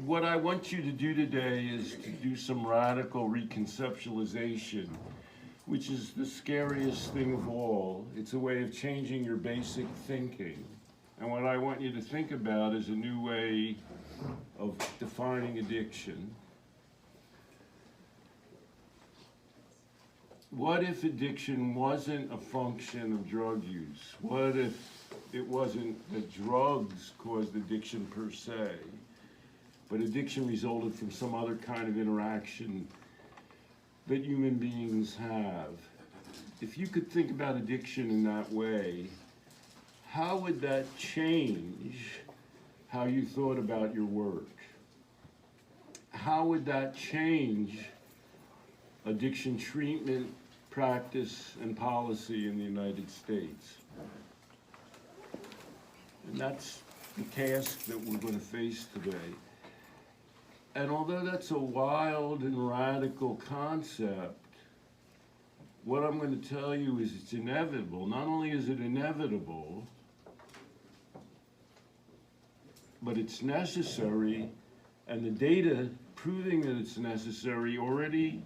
what I want you to do today is to do some radical reconceptualization, which is the scariest thing of all. It's a way of changing your basic thinking. And what I want you to think about is a new way of defining addiction. What if addiction wasn't a function of drug use? What if it wasn't that drugs caused addiction per se, but addiction resulted from some other kind of interaction that human beings have? If you could think about addiction in that way, how would that change how you thought about your work? How would that change addiction treatment, practice, and policy in the United States? And that's the task that we're going to face today. And although that's a wild and radical concept, what I'm going to tell you is it's inevitable. Not only is it inevitable, but it's necessary, and the data proving that it's necessary already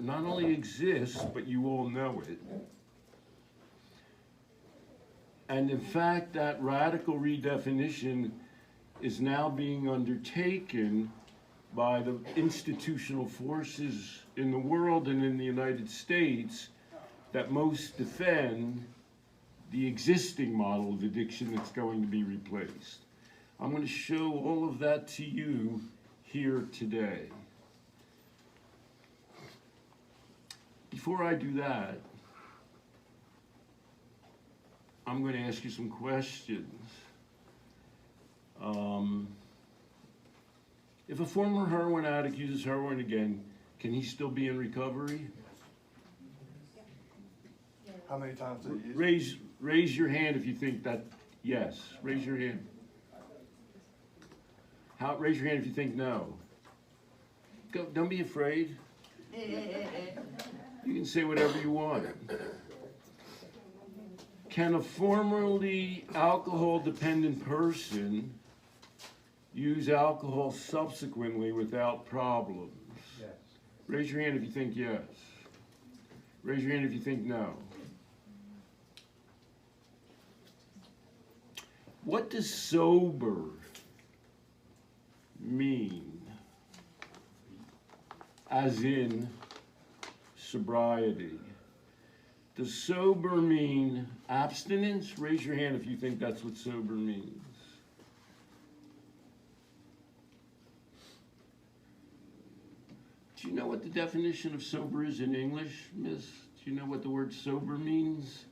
not only exists, but you all know it. And in fact, that radical redefinition is now being undertaken by the institutional forces in the world and in the United States that most defend the existing model of addiction that's going to be replaced. I'm going to show all of that to you here today. Before I do that, I'm going to ask you some questions. If a former heroin addict uses heroin again, can he still be in recovery? How many times did you use? Raise your hand if you think that, yes. Raise your hand. Raise your hand if you think no. Don't be afraid. You can say whatever you want. Can a formerly alcohol-dependent person use alcohol subsequently without problems? Yes. Raise your hand if you think yes. Raise your hand if you think no. What does sober mean? As in sobriety. Does sober mean abstinence? Raise your hand if you think that's what sober means. Do you know what the definition of sober is in English, miss? Do you know what the word sober means?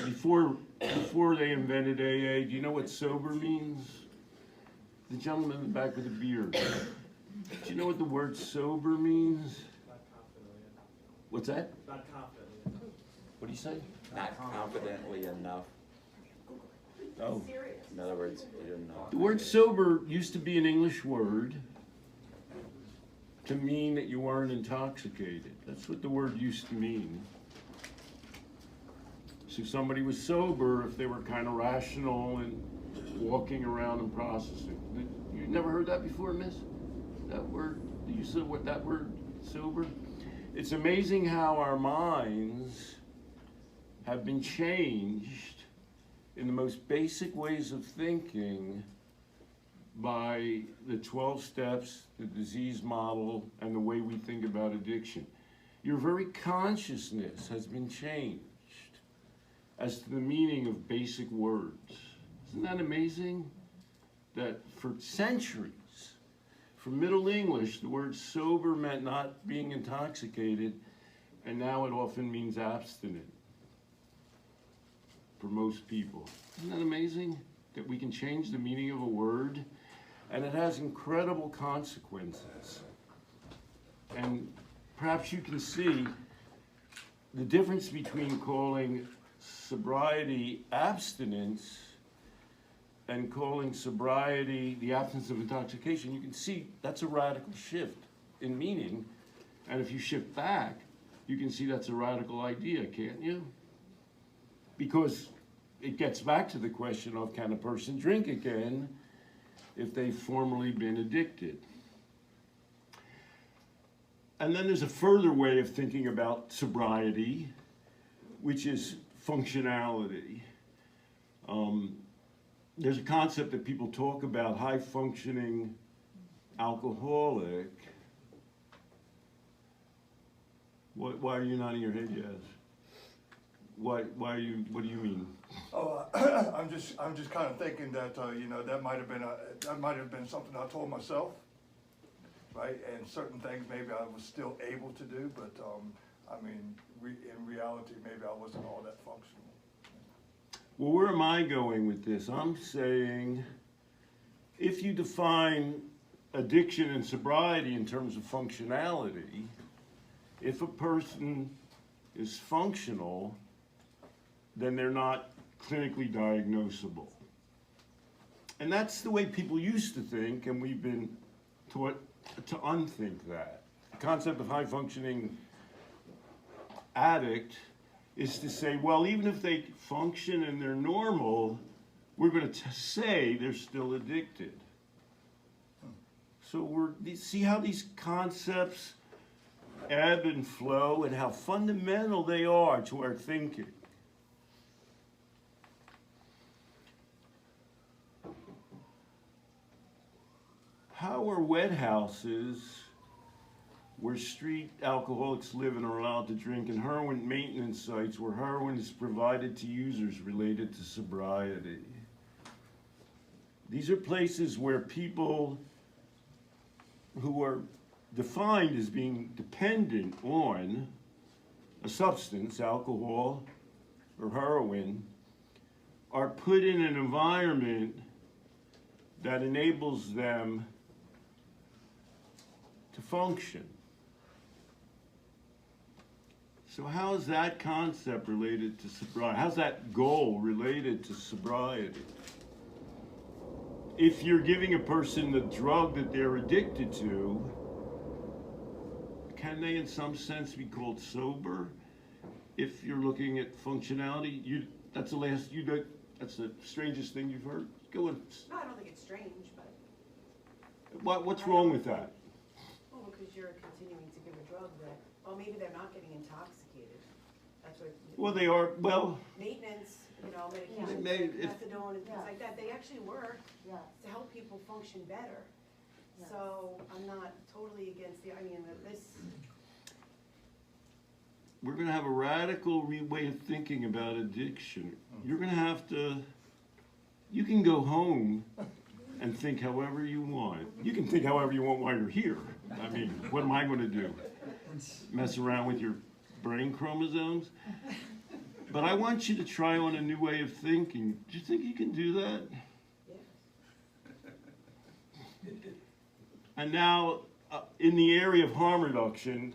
Before they invented AA, do you know what sober means? The gentleman in the back with the beard. Do you know what the word sober means? Not confidently enough. What's that? Not confidently enough. What do you say? Not confidently enough. Oh. In other words, you didn't know. The word sober used to be an English word to mean that you weren't intoxicated. That's what the word used to mean. So somebody was sober if they were kind of rational and walking around and processing. You never heard that before, miss? That word, the use of what that word, sober? It's amazing how our minds have been changed in the most basic ways of thinking by the 12 steps, the disease model, and the way we think about addiction. Your very consciousness has been changed as to the meaning of basic words. Isn't that amazing? That for centuries, from Middle English, the word sober meant not being intoxicated, and now it often means abstinent for most people. Isn't that amazing? That we can change the meaning of a word, and it has incredible consequences. And perhaps you can see the difference between calling sobriety abstinence and calling sobriety the absence of intoxication. You can see that's a radical shift in meaning. And if you shift back, you can see that's a radical idea, can't you? Because it gets back to the question of, can a person drink again? if they've formerly been addicted. And then there's a further way of thinking about sobriety, which is functionality. There's a concept that people talk about, high-functioning alcoholic. Why are you nodding your head, yes? Why are you, what do you mean? Oh, I'm just kind of thinking that, you know, that might have been something I told myself, right? And certain things maybe I was still able to do, but, I mean, in reality, maybe I wasn't all that functional. Well, where am I going with this? I'm saying, if you define addiction and sobriety in terms of functionality, if a person is functional, then they're not clinically diagnosable. And that's the way people used to think, and we've been taught to unthink that. The concept of high-functioning addict is to say, well, even if they function and they're normal, we're going to say they're still addicted. So see how these concepts ebb and flow and how fundamental they are to our thinking. How are wet houses where street alcoholics live and are allowed to drink, and heroin maintenance sites where heroin is provided to users related to sobriety? These are places where people who are defined as being dependent on a substance, alcohol or heroin, are put in an environment that enables them to function. So how is that concept related to sobriety? How's that goal related to sobriety? If you're giving a person the drug that they're addicted to, can they in some sense be called sober? If you're looking at functionality, that's the strangest thing you've heard? Go on. No, I don't think it's strange, but. What's wrong with that? Well, because you're continuing to give a drug that, well, maybe they're not getting intoxicated. That's what. Well, they are, well. Maintenance, you know, medications, Yeah. like methadone and things Yeah. like that, they actually work Yes. to help people function better. Yes. So I'm not totally against the, I mean, this, We're going to have a radical way of thinking about addiction. You're going to have to, you can go home and think however you want. You can think however you want while you're here. I mean, what am I going to do? Mess around with your brain chromosomes? But I want you to try on a new way of thinking. Do you think you can do that? yeah. And now, in the area of harm reduction,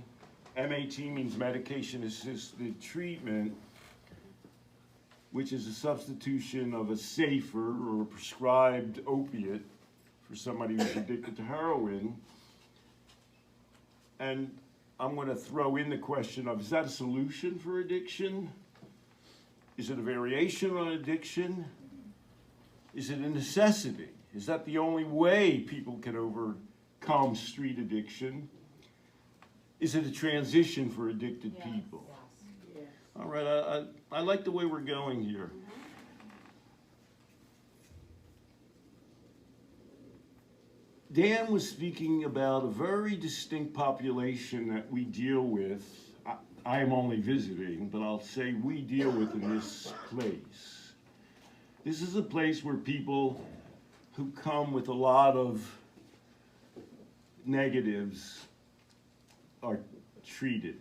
MAT means medication-assisted treatment, which is a substitution of a safer or a prescribed opiate for somebody who's addicted to heroin. And I'm going to throw in the question of, is that a solution for addiction? Is it a variation on addiction? Is it a necessity? Is that the only way people can overcome street addiction? Is it a transition for addicted Yes. people? Yes. All right, I like the way we're going here. Dan was speaking about a very distinct population that we deal with. I am only visiting, but I'll say we deal with in this place. This is a place where people who come with a lot of negatives are treated.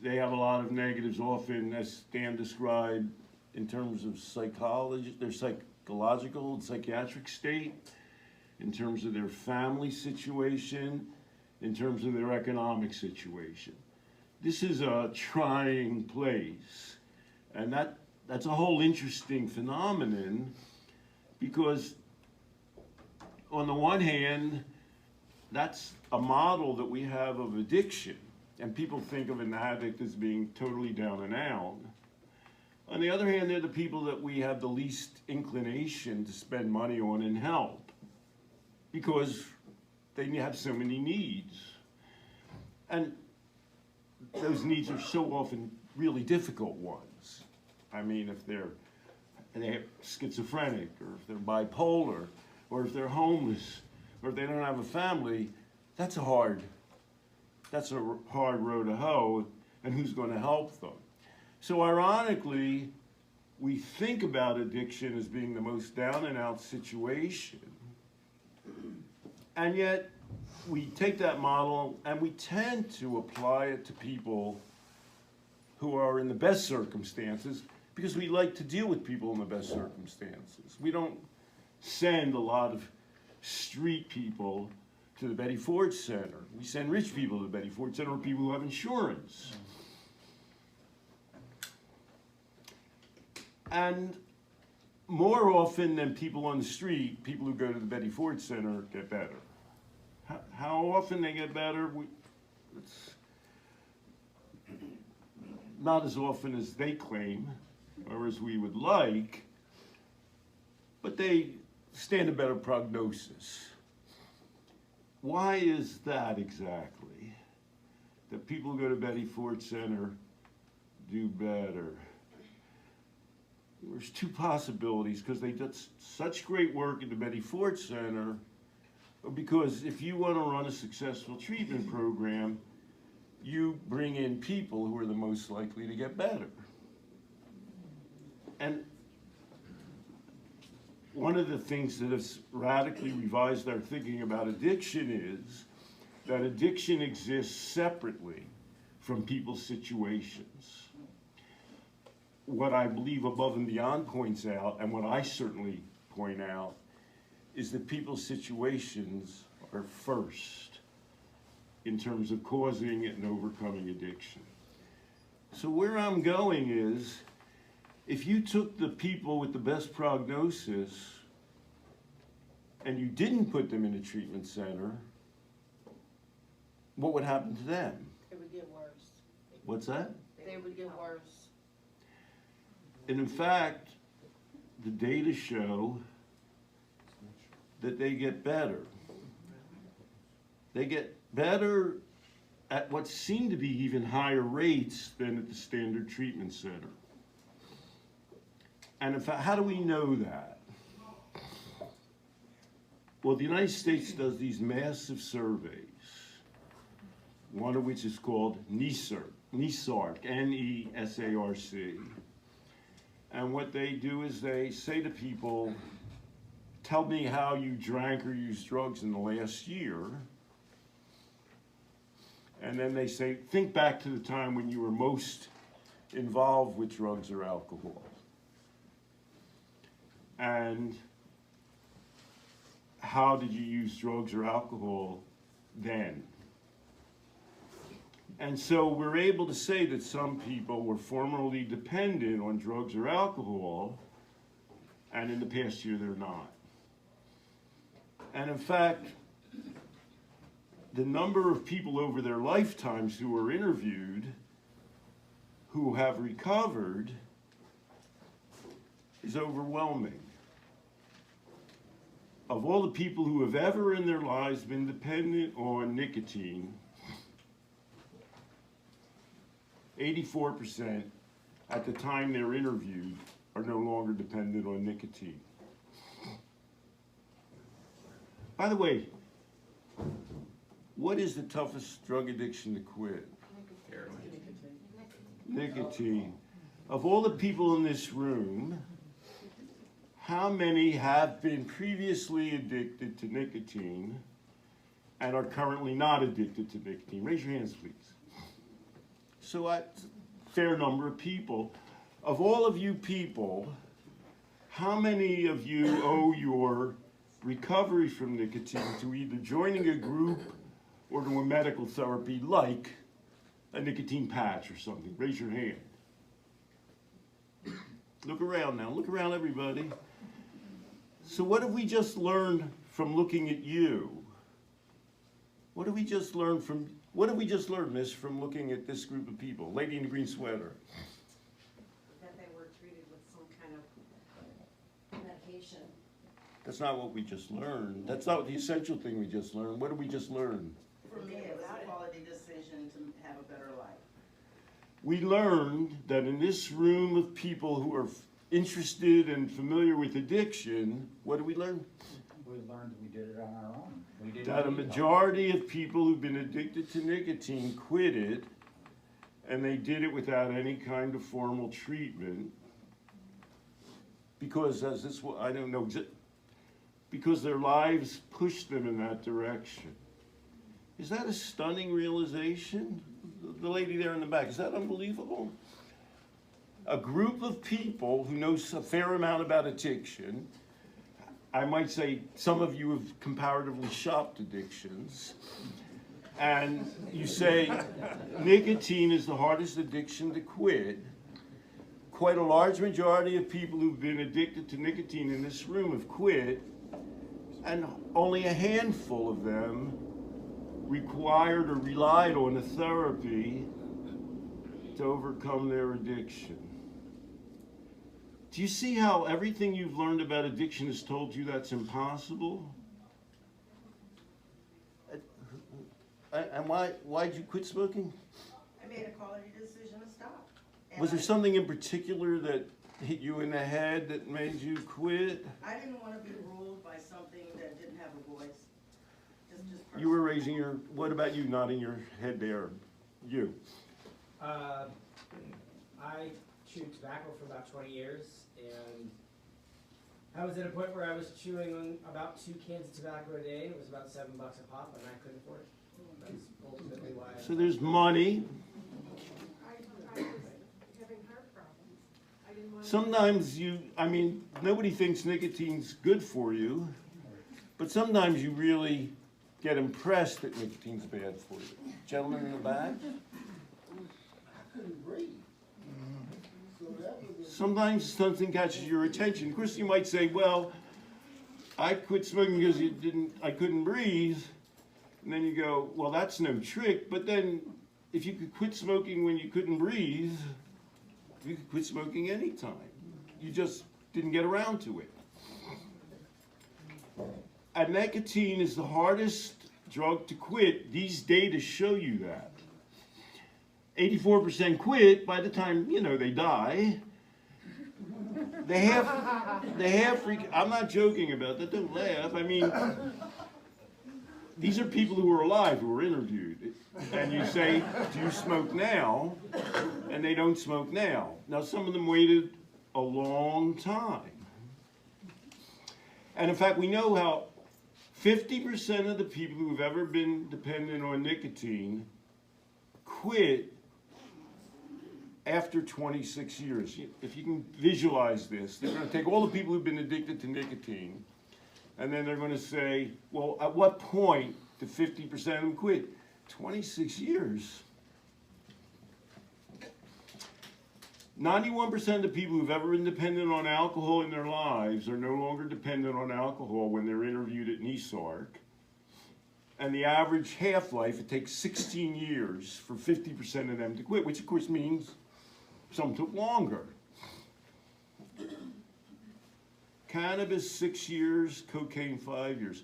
They have a lot of negatives, often, as Dan described, in terms of psychology, their psychological and psychiatric state, in terms of their family situation, in terms of their economic situation. This is a trying place, and that's a whole interesting phenomenon, because on the one hand, that's a model that we have of addiction, and people think of an addict as being totally down and out. On the other hand, they're the people that we have the least inclination to spend money on and help because they have so many needs. And those needs are so often really difficult ones. I mean, if they're schizophrenic, or if they're bipolar, or if they're homeless, or if they don't have a family, that's a hard road to hoe, and who's going to help them? So ironically, we think about addiction as being the most down and out situation, and yet we take that model and we tend to apply it to people who are in the best circumstances because we like to deal with people in the best circumstances. We don't send a lot of street people to the Betty Ford Center. We send rich people to the Betty Ford Center, or people who have insurance. And more often than people on the street, people who go to the Betty Ford Center get better. How often they get better? It's not as often as they claim, or as we would like, but they stand a better prognosis. Why is that exactly? That people who go to Betty Ford Center do better? There's two possibilities, because they did such great work at the Betty Ford Center, because if you want to run a successful treatment program, you bring in people who are the most likely to get better. And one of the things that has radically revised our thinking about addiction is that addiction exists separately from people's situations. What I believe Above and Beyond points out, and what I certainly point out, is that people's situations are first in terms of causing and overcoming addiction. So where I'm going is, if you took the people with the best prognosis and you didn't put them in a treatment center, what would happen to them? It would get worse. What's that? They would get worse. And in fact, the data show that they get better. They get better at what seem to be even higher rates than at the standard treatment center. And in fact, how do we know that? Well, the United States does these massive surveys, one of which is called NESARC, N-E-S-A-R-C. And what they do is they say to people, tell me how you drank or used drugs in the last year. And then they say, think back to the time when you were most involved with drugs or alcohol. And how did you use drugs or alcohol then? And so we're able to say that some people were formerly dependent on drugs or alcohol, and in the past year they're not. And in fact, the number of people over their lifetimes who were interviewed who have recovered is overwhelming. Of all the people who have ever in their lives been dependent on nicotine, 84% at the time they're interviewed are no longer dependent on nicotine. By the way, what is the toughest drug addiction to quit? Nicotine. Of all the people in this room, how many have been previously addicted to nicotine and are currently not addicted to nicotine? Raise your hands, please. So a fair number of people. Of all of you people, how many of you owe your recovery from nicotine to either joining a group or to a medical therapy like a nicotine patch or something? Raise your hand. Look around now. Look around, everybody. So what have we just learned from looking at you? What have we just learned, Miss, from looking at this group of people? Lady in the green sweater. That they were That's not what we just learned. That's not the essential thing we just learned. What did we just learn? For me, it was a quality decision to have a better life. We learned that in this room of people who are interested and familiar with addiction, what did we learn? We learned we did it on our own. We didn't That a need help. majority of people who've been addicted to nicotine quit it, and they did it without any kind of formal treatment. Because as this, I don't know, because their lives pushed them in that direction. Is that a stunning realization? The lady there in the back, is that unbelievable? A group of people who knows a fair amount about addiction. I might say some of you have comparatively shopped addictions. And you say nicotine is the hardest addiction to quit. Quite a large majority of people who've been addicted to nicotine in this room have quit, and only a handful of them required or relied on a therapy to overcome their addiction. Do you see how everything you've learned about addiction has told you that's impossible? And why'd you quit smoking? I made a quality decision to stop. And Was there something in particular that hit you in the head that made you quit? I didn't want to be ruled by something that didn't have a voice. Just You were personal. raising your, what about you nodding your head there? You. I chewed tobacco for about 20 years, and I was at a point where I was chewing on about 2 cans of tobacco a day, and it was about $7 a pop, and I couldn't afford it. That's ultimately why. So there's money. I was having heart problems. I didn't want to. Sometimes nobody thinks nicotine's good for you, but sometimes you really get impressed that nicotine's bad for you. Gentleman in the back? Sometimes something catches your attention. Of course, you might say, well, I quit smoking because I couldn't breathe. And then you go, well, that's no trick. But then if you could quit smoking when you couldn't breathe, you could quit smoking anytime. You just didn't get around to it. And nicotine is the hardest drug to quit. These data show you that. 84% quit by the time, they die. I'm not joking about that, don't laugh. These are people who are alive, who were interviewed. And you say, do you smoke now? And they don't smoke now. Now, some of them waited a long time. And in fact, we know how 50% of the people who have ever been dependent on nicotine quit after 26 years. If you can visualize this, they're going to take all the people who've been addicted to nicotine, and then they're going to say, well, at what point did 50% of them quit? 26 years. 91% of the people who've ever been dependent on alcohol in their lives are no longer dependent on alcohol when they're interviewed at NESARC. And the average half-life, it takes 16 years for 50% of them to quit, which of course means some took longer. Cannabis, 6 years, cocaine, 5 years.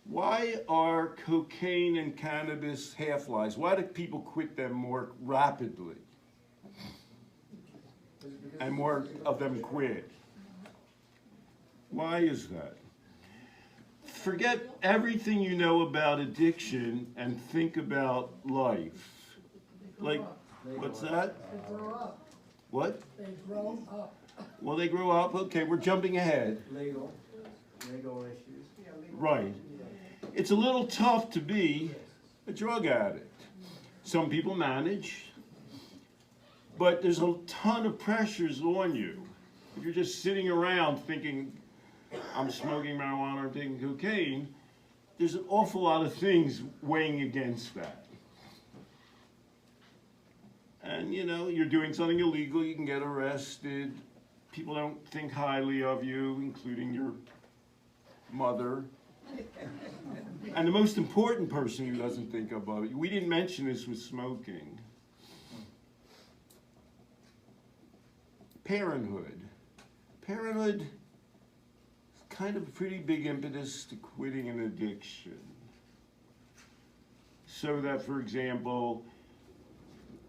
Why are cocaine and cannabis half-lives? Why do people quit them more rapidly? And more of them quit. Why is that? Forget everything you know about addiction and think about life. Like, what's that? They grow up. What? They grow up. Well, they grow up. Okay, we're jumping ahead. Legal issues. Right. It's a little tough to be a drug addict. Some people manage, but there's a ton of pressures on you. If you're just sitting around thinking, I'm smoking marijuana or taking cocaine, there's an awful lot of things weighing against that. And you're doing something illegal, you can get arrested. People don't think highly of you, including your mother. And the most important person who doesn't think of you, we didn't mention this with smoking. Parenthood. Parenthood is kind of a pretty big impetus to quitting an addiction. So that, for example,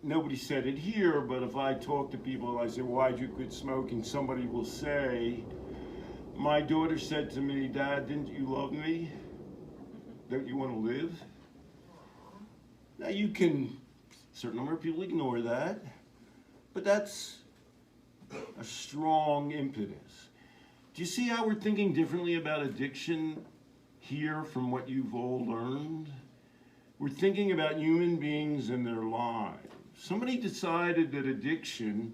nobody said it here, but if I talk to people and I say, why'd you quit smoking? Somebody will say, my daughter said to me, Dad, didn't you love me? Don't you want to live? Now you can, a certain number of people ignore that, but that's a strong impetus. Do you see how we're thinking differently about addiction here from what you've all learned? We're thinking about human beings and their lives. Somebody decided that addiction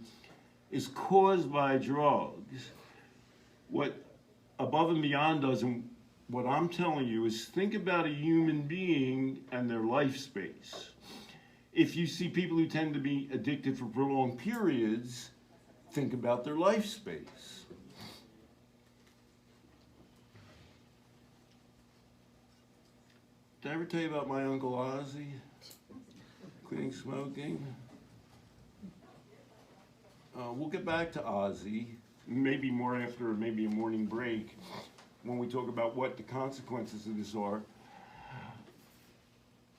is caused by drugs. What Above and Beyond does, and what I'm telling you, is think about a human being and their life space. If you see people who tend to be addicted for prolonged periods, think about their life space. Did I ever tell you about my Uncle Ozzie quitting smoking? We'll get back to Ozzie, maybe more after maybe a morning break, when we talk about what the consequences of this are.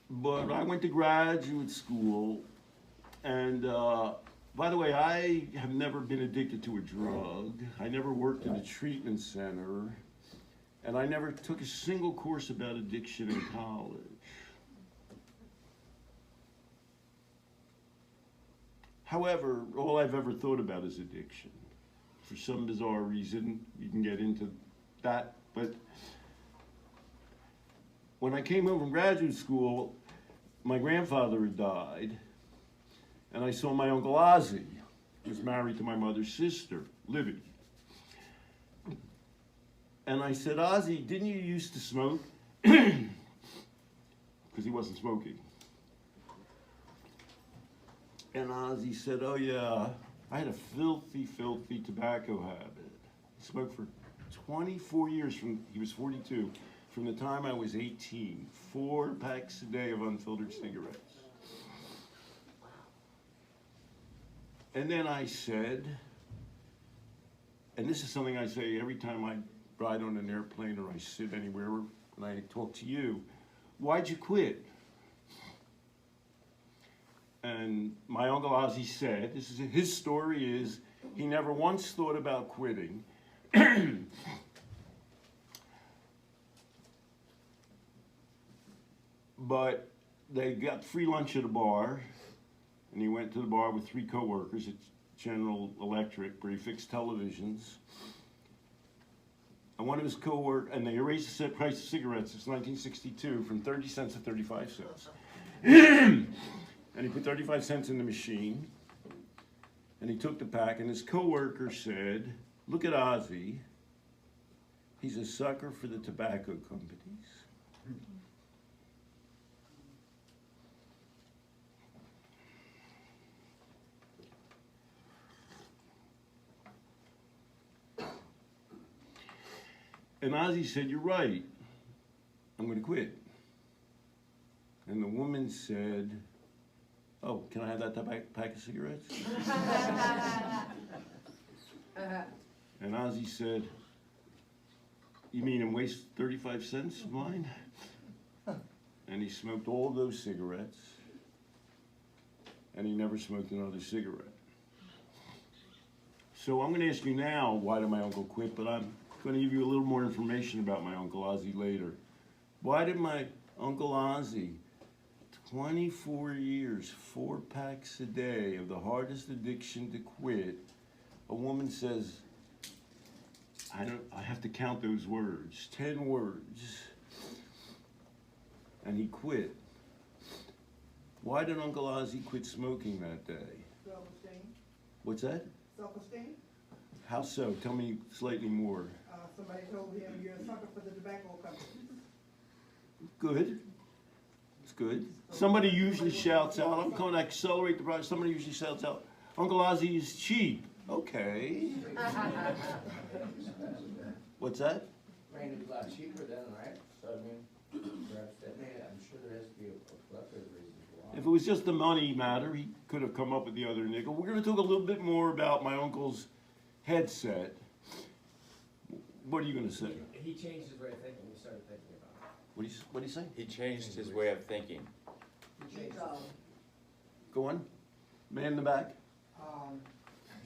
But I went to graduate school, and by the way, I have never been addicted to a drug. I never worked in a treatment center, and I never took a single course about addiction in college. However, all I've ever thought about is addiction. For some bizarre reason, you can get into that, but when I came home from graduate school, my grandfather had died, and I saw my Uncle Ozzie, who was married to my mother's sister, Libby. And I said, Ozzie, didn't you used to smoke? Because he wasn't smoking. And Ozzie said, oh yeah, I had a filthy, filthy tobacco habit. He smoked for 24 years, he was 42, from the time I was 18, 4 packs a day of unfiltered cigarettes. And then I said, and this is something I say every time I ride on an airplane or I sit anywhere when I talk to you, why'd you quit? And my Uncle Ozzie said, this is his story, is he never once thought about quitting. But they got free lunch at a bar, and he went to the bar with 3 coworkers at General Electric, where he fixed televisions. And one of his coworkers, and they raised the price of cigarettes since 1962 from 30 cents to 35 cents. And he put 35 cents in the machine, and he took the pack, and his coworker said, look at Ozzie, he's a sucker for the tobacco companies. And Ozzie said, you're right, I'm going to quit. And the woman said, oh, can I have that pack of cigarettes? And Ozzie said, you mean and waste 35 cents of mine? And he smoked all those cigarettes, and he never smoked another cigarette. So I'm going to ask you now, why did my uncle quit? But I'm going to give you a little more information about my Uncle Ozzie later. Why did my Uncle Ozzie, 24 years, 4 packs a day of the hardest addiction to quit, a woman says, I have to count those words, 10 words, and he quit. Why did Uncle Ozzie quit smoking that day? Self-esteem. What's that? Self-esteem. How so? Tell me slightly more. Somebody told him, you're a sucker for the tobacco company. Good. It's good. Somebody usually shouts out, I'm going to accelerate the process. Somebody usually shouts out, Uncle Ozzie is cheap. Okay. What's that? I mean, it's a lot cheaper then, right? So, I mean, perhaps that may, I'm sure there has to be a plethora of reasons why. If it was just the money matter, he could have come up with the other nickel. We're going to talk a little bit more about my uncle's headset. What are you gonna say? He changed his way of thinking, we started thinking about it. What do you say? He changed his way of thinking. He changed He's, his- Go on. Man in the back.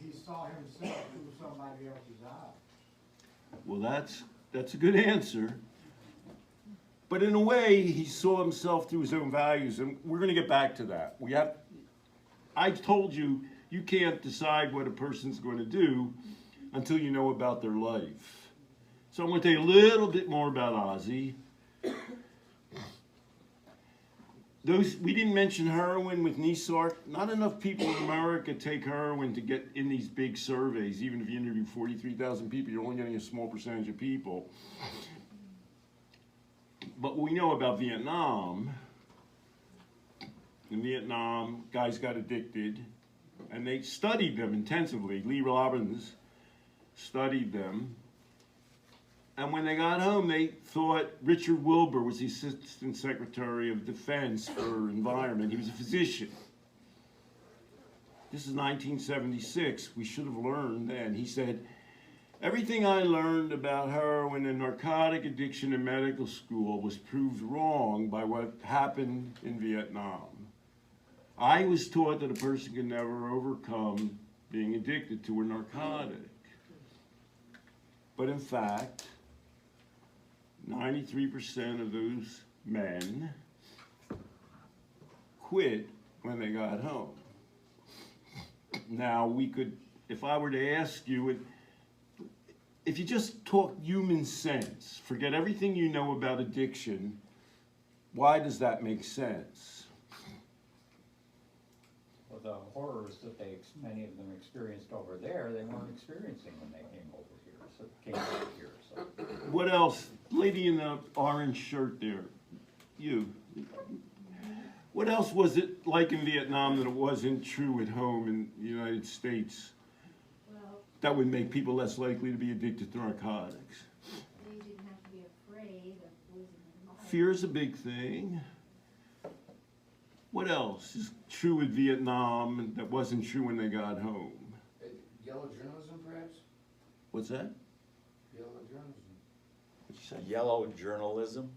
He saw himself through somebody else's eyes. Well, that's a good answer. But in a way, he saw himself through his own values, and we're going to get back to that. I told you, you can't decide what a person's going to do until you know about their life. So I'm going to tell you a little bit more about Ozzy. We didn't mention heroin with Neisart. Not enough people in America take heroin to get in these big surveys. Even if you interview 43,000 people, you're only getting a small percentage of people. But what we know about Vietnam, in Vietnam, guys got addicted, and they studied them intensively. Lee Robbins studied them. And when they got home, they thought Richard Wilbur was the Assistant Secretary of Defense for Environment. He was a physician. This is 1976. We should have learned then. He said, everything I learned about heroin and narcotic addiction in medical school was proved wrong by what happened in Vietnam. I was taught that a person can never overcome being addicted to a narcotic. But in fact, 93% of those men quit when they got home. Now we could, if I were to ask you, if you just talk human sense, forget everything you know about addiction, why does that make sense? Well, the horrors that many of them experienced over there, they weren't experiencing when they came over here, so came back here, so. What else? Lady in the orange shirt there, you. What else was it like in Vietnam that it wasn't true at home in the United States Well, that would make people less likely to be addicted to narcotics? they didn't have to be afraid of losing their life. Fear is a big thing. What else is true in Vietnam that wasn't true when they got home? Yellow journalism, perhaps? What's that? Yellow journalism. What'd you say? Yellow journalism,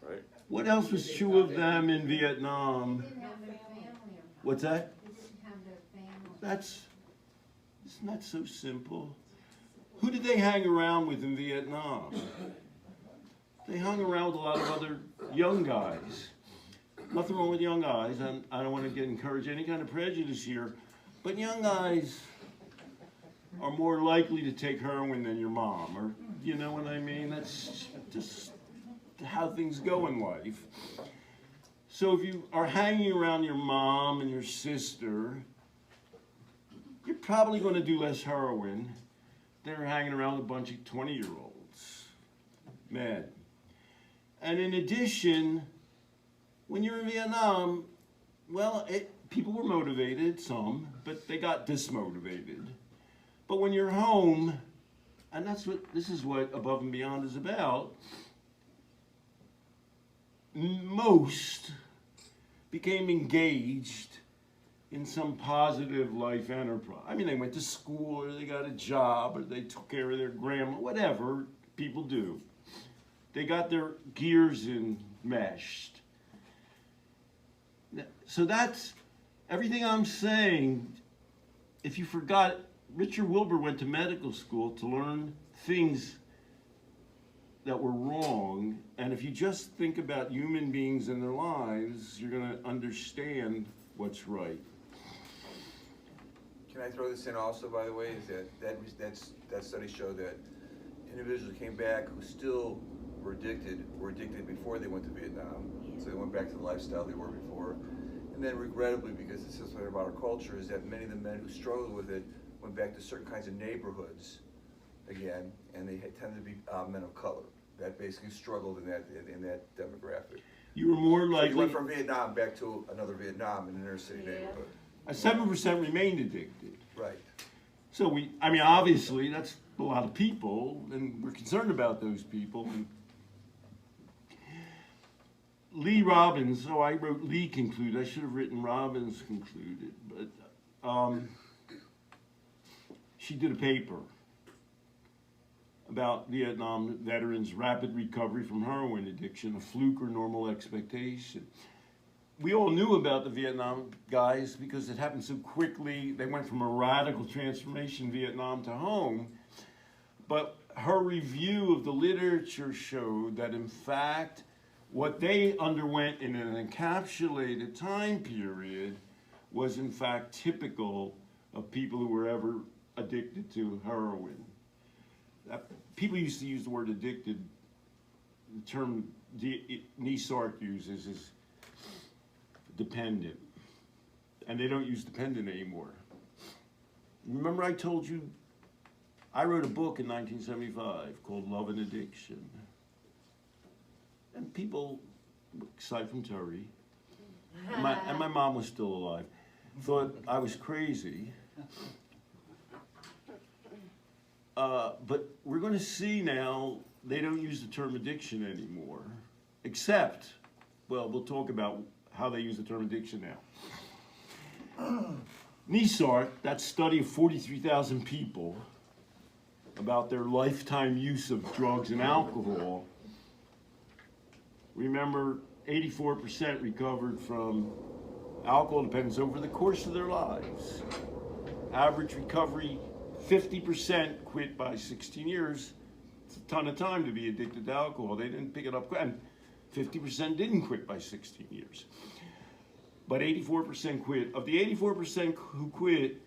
right? What else was true of them in Vietnam? They didn't have their family around. What's that? They didn't have their family. Isn't that so simple? Who did they hang around with in Vietnam? They hung around with a lot of other young guys. Nothing wrong with young guys. I don't want to encourage any kind of prejudice here, but young guys are more likely to take heroin than your mom, or you know what I mean? That's just how things go in life. So if you are hanging around your mom and your sister, you're probably going to do less heroin than hanging around a bunch of 20-year-olds men. And in addition, when you're in Vietnam, well, people were motivated, some, but they got dismotivated. But when you're home, and this is what Above and Beyond is about, most became engaged in some positive life enterprise. I mean, they went to school, or they got a job, or they took care of their grandma, whatever people do. They got their gears enmeshed. So that's everything I'm saying. If you forgot, Richard Wilbur went to medical school to learn things that were wrong, and if you just think about human beings and their lives, you're going to understand what's right. Can I throw this in also, by the way, is that study showed that individuals who came back who still were addicted before they went to Vietnam, so they went back to the lifestyle they were before. And then regrettably, because this is something about our culture, is that many of the men who struggled with it went back to certain kinds of neighborhoods again, and they tended to be men of color that basically struggled in that demographic. You were more So likely. you went from Vietnam back to another Vietnam in an inner city neighborhood. 7% remained addicted. Right. So I mean, obviously, that's a lot of people, and we're concerned about those people. And Lee Robbins, I wrote Lee concluded. I should have written Robbins concluded, but she did a paper. about Vietnam veterans' rapid recovery from heroin addiction, a fluke or normal expectation. We all knew about the Vietnam guys because it happened so quickly. They went from a radical transformation in Vietnam to home. But her review of the literature showed that, in fact, what they underwent in an encapsulated time period was, in fact, typical of people who were ever addicted to heroin. People used to use the word addicted. The term Neisart uses is dependent. And they don't use dependent anymore. Remember I told you, I wrote a book in 1975 called Love and Addiction. And people, aside from Terry, and my mom was still alive, thought I was crazy. But we're going to see now they don't use the term addiction anymore, except, well, we'll talk about how they use the term addiction now. Neisart, that study of 43,000 people about their lifetime use of drugs and alcohol, remember 84% recovered from alcohol dependence over the course of their lives. Average recovery, 50% quit by 16 years. It's a ton of time to be addicted to alcohol. They didn't pick it up, and 50% didn't quit by 16 years. But 84% quit. Of the 84% who quit,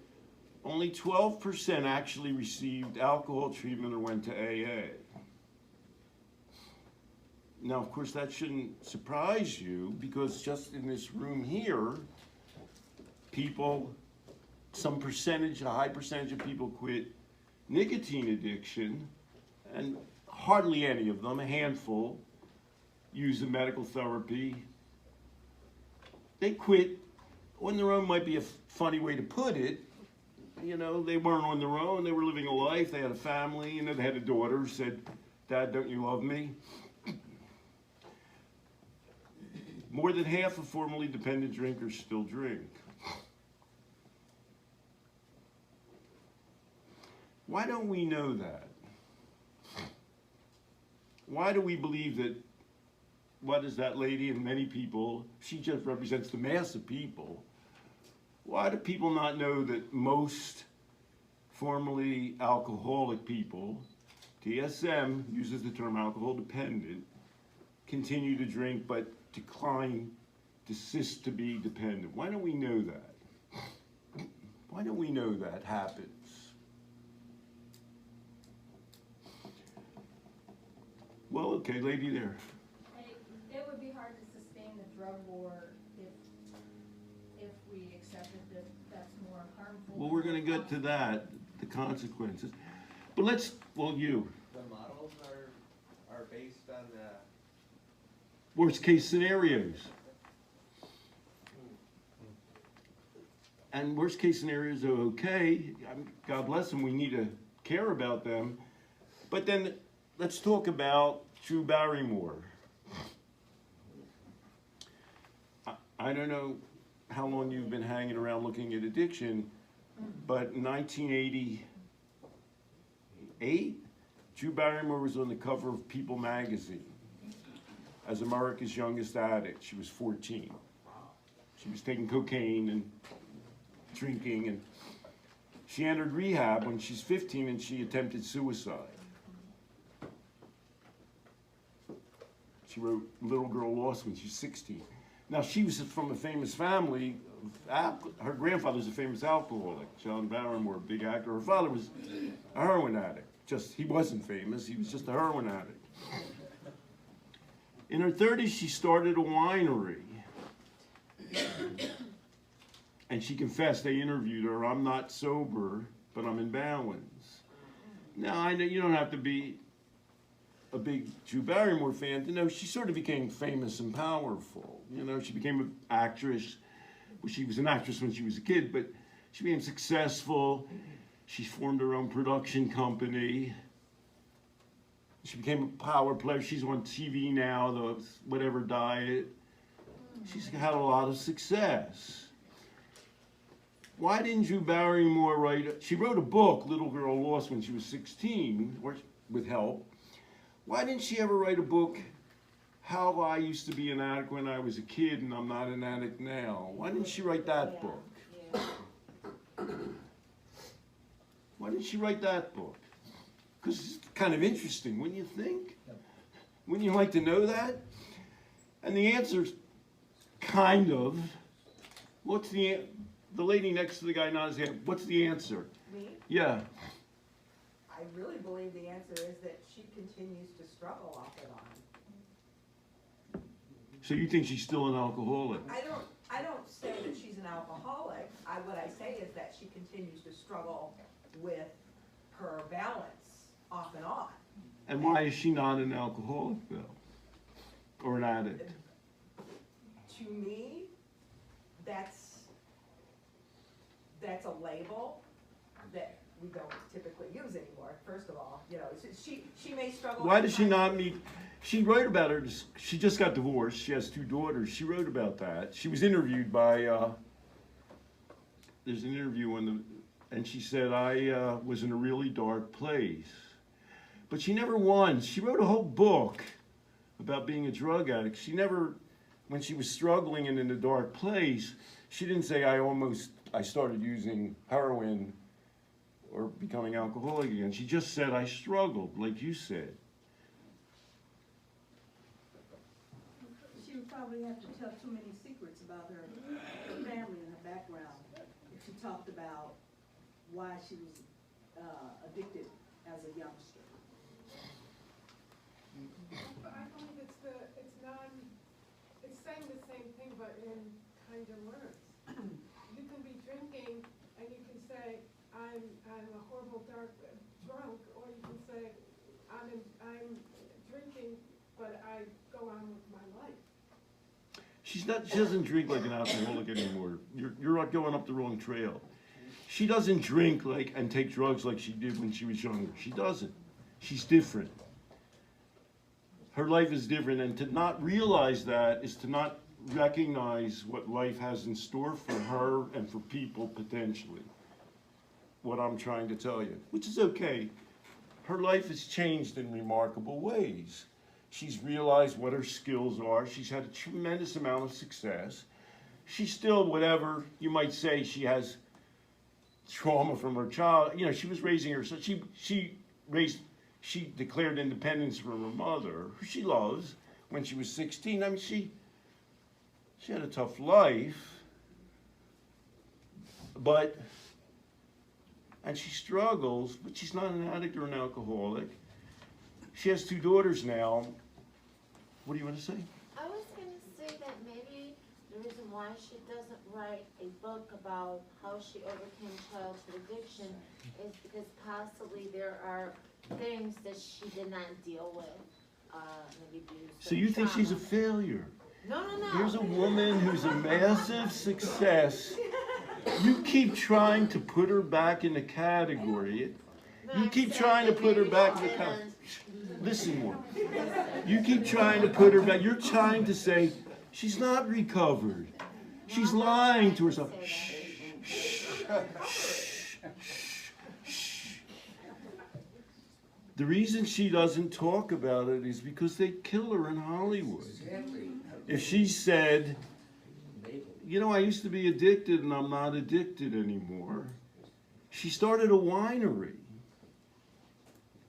only 12% actually received alcohol treatment or went to AA. Now, of course, that shouldn't surprise you, because just in this room here, people, some percentage, a high percentage of people quit nicotine addiction, and hardly any of them, a handful, use the medical therapy. They quit on their own might be a funny way to put it. You know, they weren't on their own, they were living a life, they had a family, you know, they had a daughter who said, "Dad, don't you love me?" More than half of formerly dependent drinkers still drink. Why don't we know that? Why do we believe that, what is that lady and many people, she just represents the mass of people. Why do people not know that most formerly alcoholic people, DSM uses the term alcohol dependent, continue to drink but decline, desist to be dependent? Why don't we know that? Why don't we know that happens? Well, okay, lady there. It would be hard to sustain the drug war if we accepted that that's more harmful. Well, we're going to get to that, the consequences. But let's, well, you. The models are based on the... Worst case scenarios. And worst case scenarios are okay. God bless them, we need to care about them. But then let's talk about Drew Barrymore. I don't know how long you've been hanging around looking at addiction, but in 1988, Drew Barrymore was on the cover of People magazine as America's youngest addict. She was 14. She was taking cocaine and drinking, and she entered rehab when she's 15 and she attempted suicide. She wrote Little Girl Lost when she was 16. Now, she was from a famous family. Her grandfather was a famous alcoholic, John Barrymore, a big actor. Her father was a heroin addict. Just, he wasn't famous, he was just a heroin addict. In her 30s, she started a winery. And she confessed, they interviewed her, "I'm not sober, but I'm in balance." Now, I know you don't have to be a big Drew Barrymore fan to know she sort of became famous and powerful. You know, she became an actress. Well, she was an actress when she was a kid, but she became successful. She formed her own production company. She became a power player. She's on TV now, the whatever diet. She's had a lot of success. Why didn't Drew Barrymore write? She wrote a book, Little Girl Lost, when she was 16, with help. Why didn't she ever write a book, How I Used to Be an Addict When I Was a Kid and I'm Not an Addict Now? Why didn't she write that book? Why didn't she write that book? Because it's kind of interesting, wouldn't you think? Wouldn't you like to know that? And the answer's kind of. What's the lady next to the guy nodding his head, what's the answer? Me? Yeah. I really believe the answer is that she continues to struggle off and on. So you think she's still an alcoholic? I don't say that she's an alcoholic. What I say is that she continues to struggle with her balance off and on. And why is she not an alcoholic though? Or an addict? To me, that's a label that we don't typically use anymore, first of all. You know, she may struggle. Why does she not meet, she wrote about her, she just got divorced, she has 2 daughters, she wrote about that. She was interviewed by, there's an interview and she said, I was in a really dark place. But she never once, she wrote a whole book about being a drug addict. She never, when she was struggling and in a dark place, she didn't say, I started using heroin or becoming alcoholic again. She just said, I struggled, like you said. She would probably have to tell too many secrets about her family and her background if she talked about why she was addicted as a youngster. I believe it's saying the same thing, but in kinder words. You can be drinking and you can say, I'm a horrible drunk, or you can say, I'm drinking, but I go on with my life. She doesn't drink like an alcoholic anymore. You're going up the wrong trail. She doesn't drink and take drugs like she did when she was younger. She doesn't. She's different. Her life is different, and to not realize that is to not recognize what life has in store for her and for people potentially. What I'm trying to tell you, which is okay. Her life has changed in remarkable ways. She's realized what her skills are. She's had a tremendous amount of success. She's still, whatever you might say, she has trauma from her child. You know, she was raising her, so she declared independence from her mother, who she loves, when she was 16. I mean, she had a tough life, and she struggles, but she's not an addict or an alcoholic. She has 2 daughters now. What do you want to say? I was going to say that maybe the reason why she doesn't write a book about how she overcame childhood addiction is because possibly there are things that she did not deal with, maybe due to So you think trauma. she's a failure? No. Here's a woman who's a massive success. You keep trying to put her back in the category. You keep trying to put her back in the category. Listen more. You keep trying to put her back. You're trying to say, she's not recovered. She's lying to herself. Shh, shh, shh, shh. The reason she doesn't talk about it is because they kill her in Hollywood. If she said, you know, I used to be addicted and I'm not addicted anymore. She started a winery.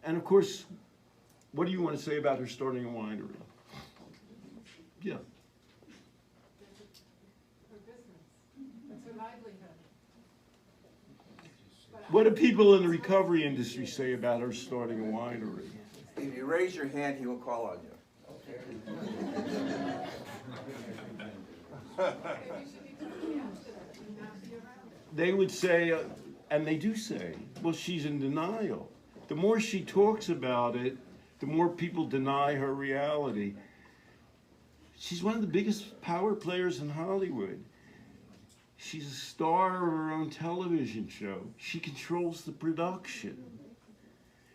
And of course, what do you want to say about her starting a winery? Yeah. Her business. That's her livelihood. What do people in the recovery industry say about her starting a winery? If you raise your hand, he will call on you. They would say, and they do say, well, she's in denial. The more she talks about it, the more people deny her reality. She's one of the biggest power players in Hollywood. She's a star of her own television show. She controls the production.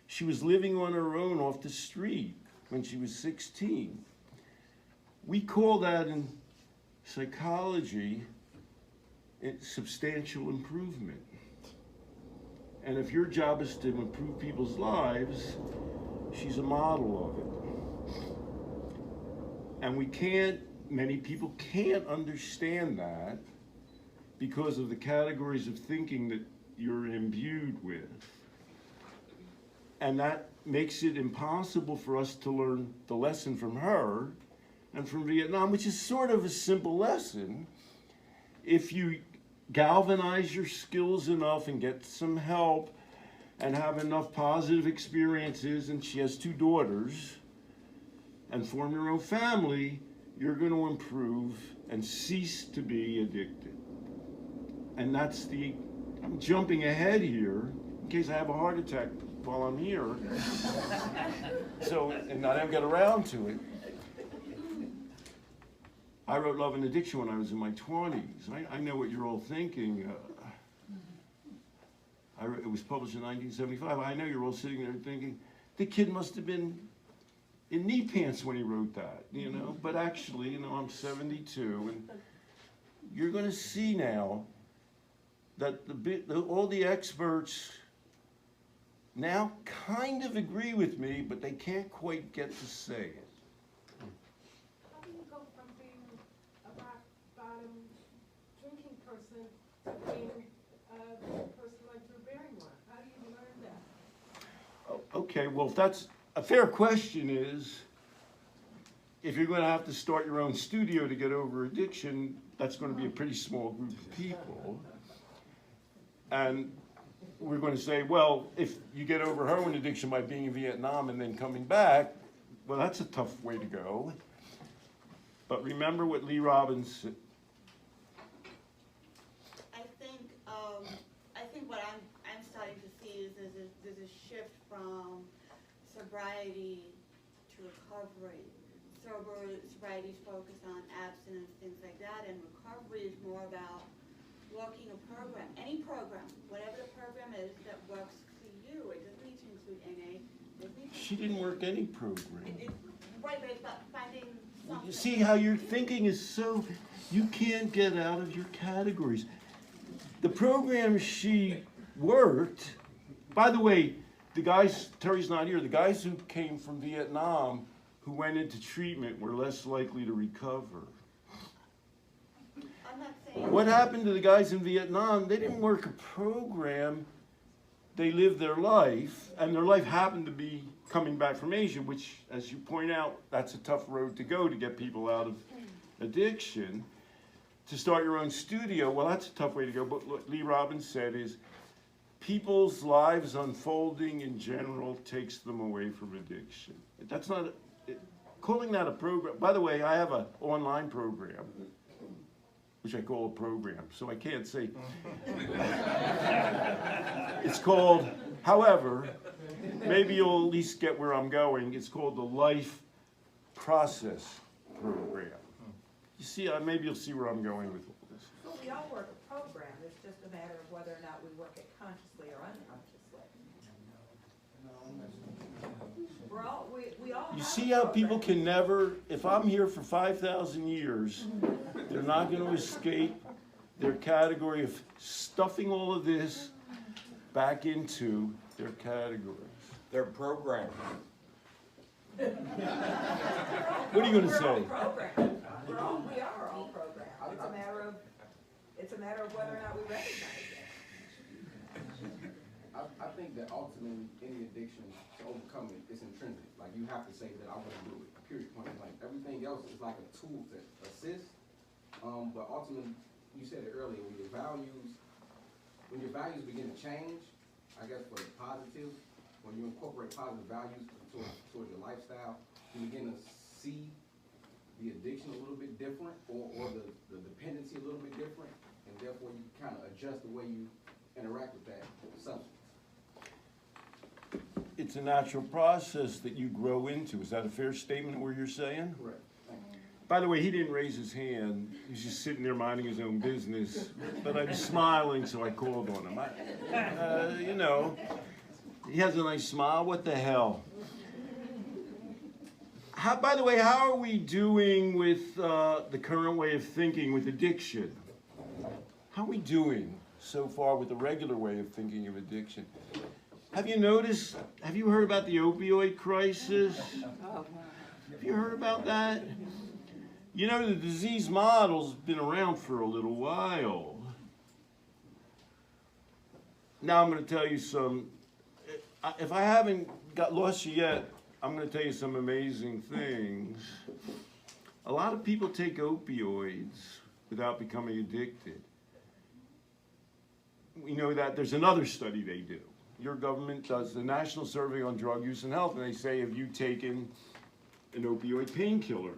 She was living on her own off the street when she was 16. We call that in psychology substantial improvement. And if your job is to improve people's lives, she's a model of it. And many people can't understand that because of the categories of thinking that you're imbued with. And that makes it impossible for us to learn the lesson from her and from Vietnam, which is sort of a simple lesson. If you galvanize your skills enough and get some help and have enough positive experiences, and she has 2 daughters, and form your own family, you're going to improve and cease to be addicted. And that's I'm jumping ahead here in case I have a heart attack while I'm here. And I don't get around to it. I wrote Love and Addiction when I was in my 20s. I know what you're all thinking. It was published in 1975. I know you're all sitting there thinking, the kid must have been in knee pants when he wrote that, you know? But actually, you know, I'm 72, and you're gonna see now that all the experts now kind of agree with me, but they can't quite get to say it. How do you go from being a rock bottom drinking person to being a person like Drew Barrymore? How do you learn that? Okay, well, if that's a fair question is, if you're going to have to start your own studio to get over addiction, that's going to be a pretty small group of people. And we're going to say, well, if you get over heroin addiction by being in Vietnam and then coming back, well, that's a tough way to go. But remember what Lee Robbins said. I think what I'm starting to see is there's a shift from sobriety to recovery. Sobriety is focused on abstinence, things like that, and recovery is more about working a program, any program, whatever the program is that works for you. It doesn't need to include NA. She didn't work any program. Right, but it's about finding something. You see how your thinking is so, you can't get out of your categories. The program she worked, by the way, the guys, Terry's not here, the guys who came from Vietnam who went into treatment were less likely to recover. I'm not saying. What happened to the guys in Vietnam? They didn't work a program. They lived their life, and their life happened to be coming back from Asia, which, as you point out, that's a tough road to go to get people out of addiction. To start your own studio, well, that's a tough way to go, but what Lee Robbins said is, people's lives unfolding in general takes them away from addiction. That's not, calling that a program, by the way, I have an online program, which I call a program, so I can't say. It's called, however, maybe you'll at least get where I'm going, it's called the Life Process Program. You see, maybe you'll see where I'm going with all this. Well, we all work a program, it's just a matter of whether or not we work it consciously or unconsciously. We all You have see a how program. people can never, if I'm here for 5,000 years, they're not going to escape their category of stuffing all of this back into their categories. They're programmed. What are you going to We're all say? programmed. We are all programmed. It's a matter of whether or not we recognize it. I think that ultimately any addiction to overcome it is intrinsic. Like you have to say that I want to do it. Period. Point blank. Everything else is like a tool to assist. But ultimately, you said it earlier, when your values begin to change, I guess for the positive, when you incorporate positive values towards your lifestyle, you begin to see the addiction a little bit different, or the dependency a little bit different, and therefore you kind of adjust the way you interact with that substance. It's a natural process that you grow into. Is that a fair statement where you're saying? Correct. Thank you. By the way, he didn't raise his hand. He's just sitting there minding his own business. But I'm smiling, so I called on him. You know, he has a nice smile. What the hell? By the way, how are we doing with the current way of thinking with addiction? How are we doing so far with the regular way of thinking of addiction? Have you noticed, have you heard about the opioid crisis? Have you heard about that? You know, the disease model's been around for a little while. Now I'm going to tell you some, if I haven't got lost you yet, I'm going to tell you some amazing things. A lot of people take opioids without becoming addicted. We know that there's another study they do. Your government does the National Survey on Drug Use and Health, and they say, have you taken an opioid painkiller?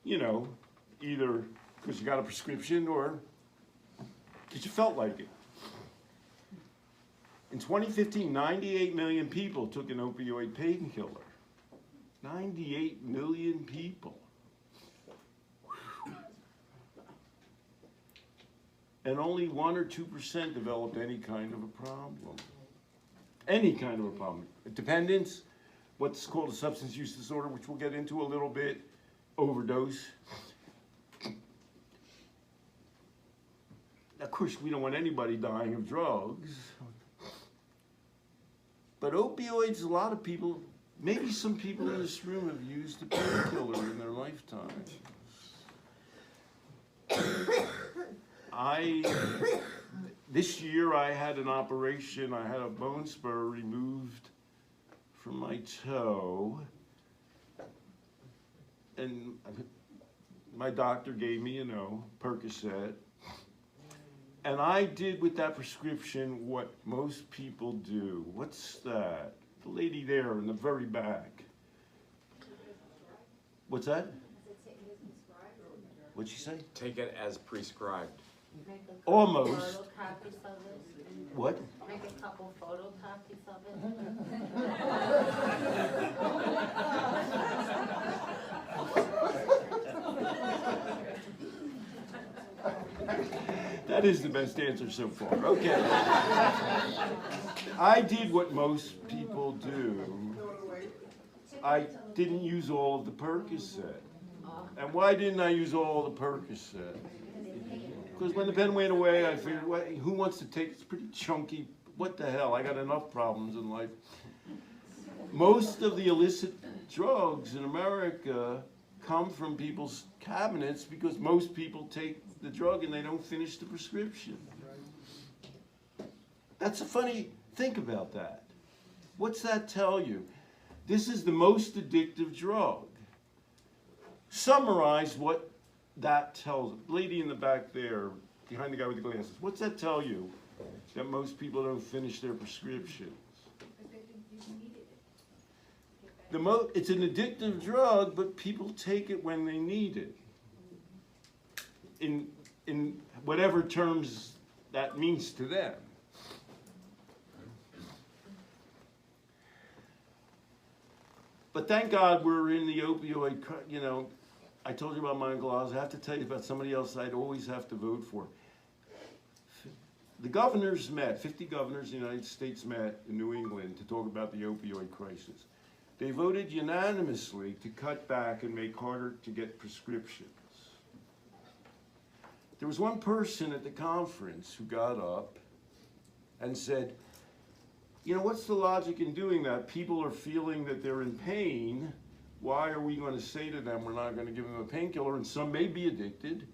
You know, either because you got a prescription or because you felt like it. In 2015, 98 million people took an opioid painkiller. 98 million people. And only 1 or 2% developed any kind of a problem. Any kind of a problem. Dependence, what's called a substance use disorder, which we'll get into a little bit, overdose. Of course, we don't want anybody dying of drugs. But opioids, a lot of people, maybe some people in this room have used a painkiller in their lifetime. This year I had an operation. I had a bone spur removed from my toe. And my doctor gave me, Percocet. And I did with that prescription what most people do. What's that? The lady there in the very back. What's that? What'd she say? Take it as prescribed. Almost. Photocopies of it. What? Make a couple photocopies of it. That is the best answer so far. Okay. I did what most people do. I didn't use all of the Percocet. And why didn't I use all the Percocet? Because when the pen went away, I figured, well, who wants to take, it's pretty chunky, what the hell, I got enough problems in life. Most of the illicit drugs in America come from people's cabinets because most people take the drug and they don't finish the prescription. That's a funny, think about that. What's that tell you? This is the most addictive drug. Summarize what that tells. Lady in the back there, behind the guy with the glasses, what's that tell you? That most people don't finish their prescriptions. It's an addictive drug, but people take it when they need it. In whatever terms that means to them. But thank God we're in the opioid, I told you about my Uncle Oz. I have to tell you about somebody else I'd always have to vote for. The governors met, 50 governors in the United States met in New England to talk about the opioid crisis. They voted unanimously to cut back and make harder to get prescriptions. There was one person at the conference who got up and said, what's the logic in doing that? People are feeling that they're in pain. Why are we going to say to them we're not going to give them a painkiller? And some may be addicted,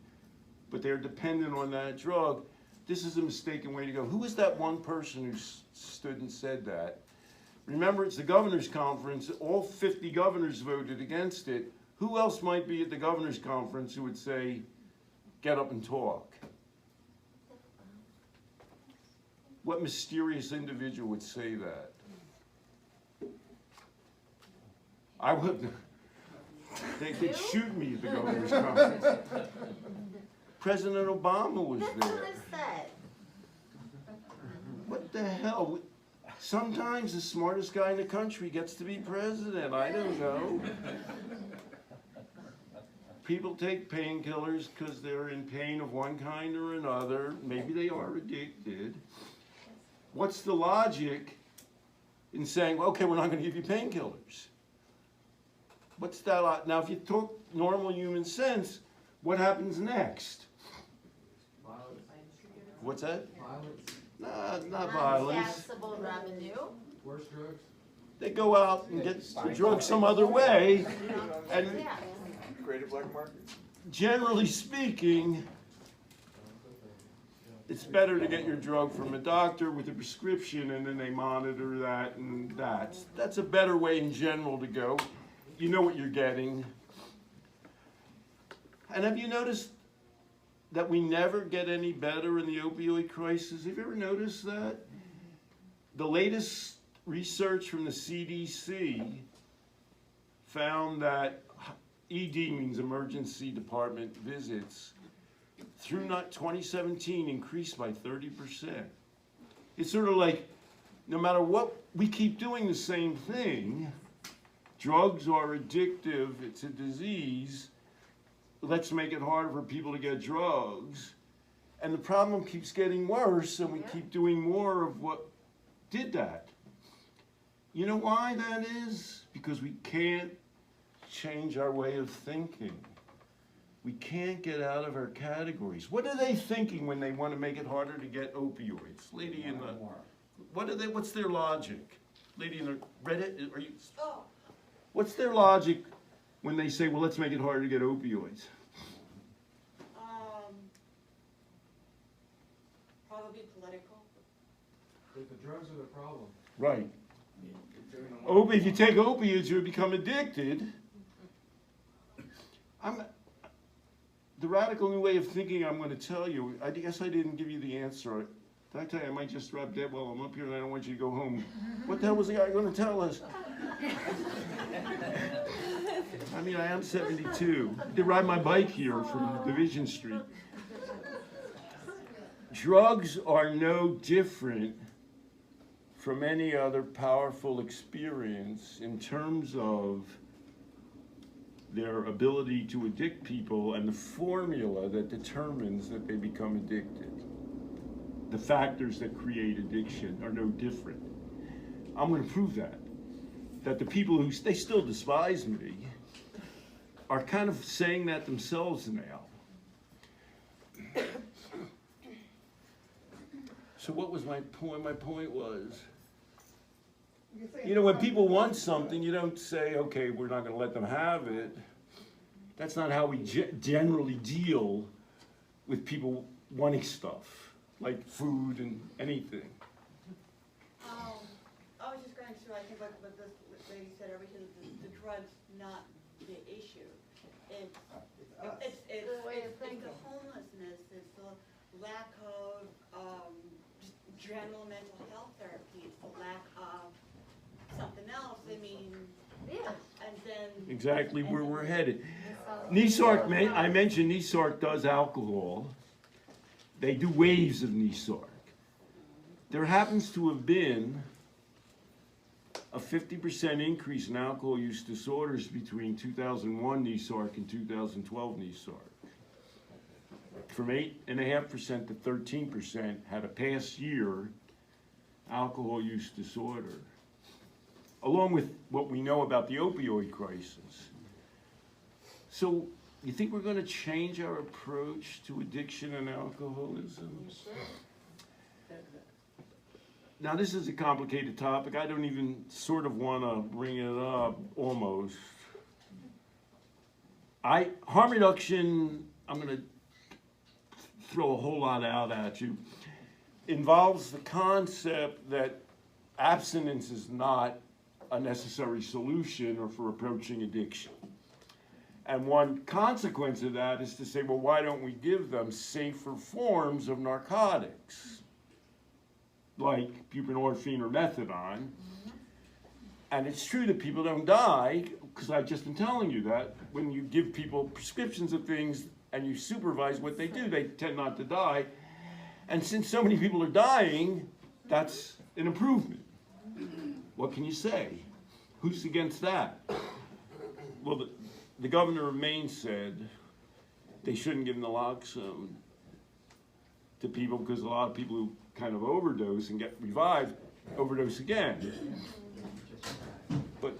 but they're dependent on that drug. This is a mistaken way to go. Who was that one person who stood and said that? Remember, it's the governor's conference. All 50 governors voted against it. Who else might be at the governor's conference who would say, get up and talk? What mysterious individual would say that? I wouldn't. They could shoot me at the governor's conference. President Obama was there. What the hell? Sometimes the smartest guy in the country gets to be president. I don't know. People take painkillers because they're in pain of one kind or another. Maybe they are addicted. What's the logic in saying, okay, we're not going to give you painkillers? What's that? Now, if you talk normal human sense, what happens next? Violence. What's that? Violence. Not violence. Taxable revenue. Worst drugs? They go out and get the drugs some other way, and Yeah. Create a black market. generally speaking, it's better to get your drug from a doctor with a prescription, and then they monitor that, and that's a better way in general to go. You know what you're getting. And have you noticed that we never get any better in the opioid crisis? Have you ever noticed that? The latest research from the CDC found that ED means emergency department visits through 2017 increased by 30%. It's sort of like, no matter what, we keep doing the same thing. Drugs are addictive, it's a disease. Let's make it harder for people to get drugs. And the problem keeps getting worse, and we keep doing more of what did that. You know why that is? Because we can't change our way of thinking. We can't get out of our categories. What are they thinking when they want to make it harder to get opioids? Lady in the, what's their logic? Lady in the Reddit, are you? Oh, What's their logic when they say, well, let's make it harder to get opioids? probably political. The drugs are the problem. Right. If you take opiates, you become addicted. The radical new way of thinking I'm going to tell you, I guess I didn't give you the answer. Did I tell you I might just drop dead while I'm up here and I don't want you to go home? What the hell was the guy going to tell us? I mean, I am 72. I did ride my bike here from Division Street. Drugs are no different from any other powerful experience in terms of their ability to addict people and the formula that determines that they become addicted. The factors that create addiction are no different. I'm going to prove that. That the people who, they still despise me, are kind of saying that themselves now. So what was my point? My point was, you know, when people want something, you don't say, okay, we're not going to let them have it. That's not how we generally deal with people wanting stuff, like food and anything. I was just going to, I think what this lady said, everything, the drug's not the issue. It's the homelessness, it's the lack of just general mental health therapy, it's the lack of something else. I mean, Yeah. and then Exactly where we're headed. NESARC, I mentioned NESARC does alcohol. They do waves of NESARC. There happens to have been a 50% increase in alcohol use disorders between 2001 NESARC and 2012 NESARC. From 8.5% to 13% had a past year alcohol use disorder. Along with what we know about the opioid crisis. So, you think we're going to change our approach to addiction and alcoholism? Now, this is a complicated topic. I don't even sort of want to bring it up, almost. Harm reduction, I'm going to throw a whole lot out at you, involves the concept that abstinence is not a necessary solution or for approaching addiction. And one consequence of that is to say, well, why don't we give them safer forms of narcotics, like buprenorphine or methadone? And it's true that people don't die, because I've just been telling you that when you give people prescriptions of things and you supervise what they do, they tend not to die. And since so many people are dying, that's an improvement. What can you say? Who's against that? Well, the governor of Maine said they shouldn't give naloxone to people because a lot of people who kind of overdose and get revived overdose again. But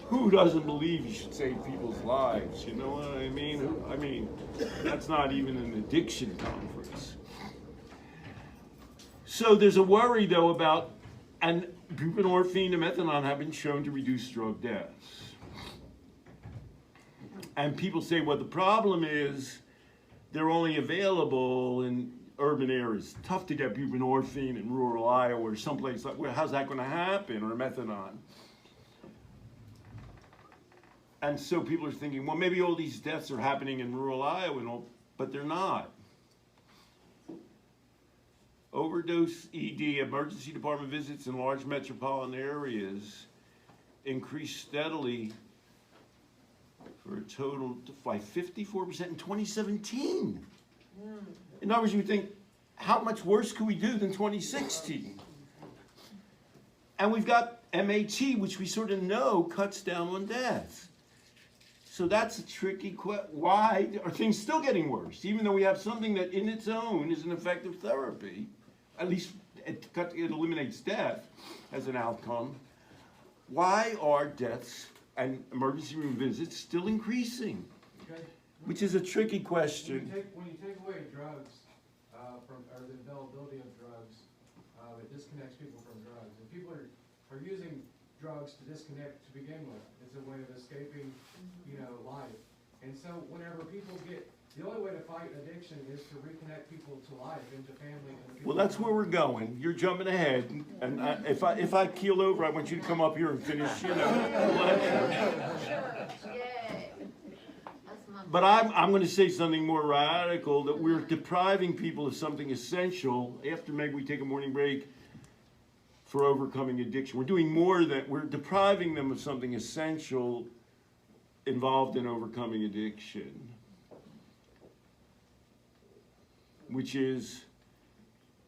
who doesn't believe you should save people's lives? You know what I mean? I mean, that's not even an addiction conference. So there's a worry though about, and buprenorphine and methadone have been shown to reduce drug deaths. And people say, well, the problem is they're only available in urban areas. Tough to get buprenorphine in rural Iowa or someplace like, well, how's that going to happen, or methadone? And so people are thinking, well, maybe all these deaths are happening in rural Iowa, and all, but they're not. Overdose ED, emergency department visits in large metropolitan areas increased steadily for a total by 54% in 2017. In other words, you would think, how much worse could we do than 2016? And we've got MAT, which we sort of know cuts down on deaths. So that's a tricky question. Why are things still getting worse? Even though we have something that in its own is an effective therapy, at least it eliminates death as an outcome. Why are deaths and emergency room visits still increasing? Okay. Which is a tricky question. When you take away drugs or the availability of drugs, it disconnects people from drugs. And people are using drugs to disconnect to begin with. It's a way of escaping, life. And so whenever people the only way to fight addiction is to reconnect people to life, into family. And Well, that's where we're going. You're jumping ahead, and if I keel over, I want you to come up here and finish, the lecture. But I'm going to say something more radical, that we're depriving people of something essential after maybe we take a morning break for overcoming addiction. We're doing more than, we're depriving them of something essential involved in overcoming addiction, which is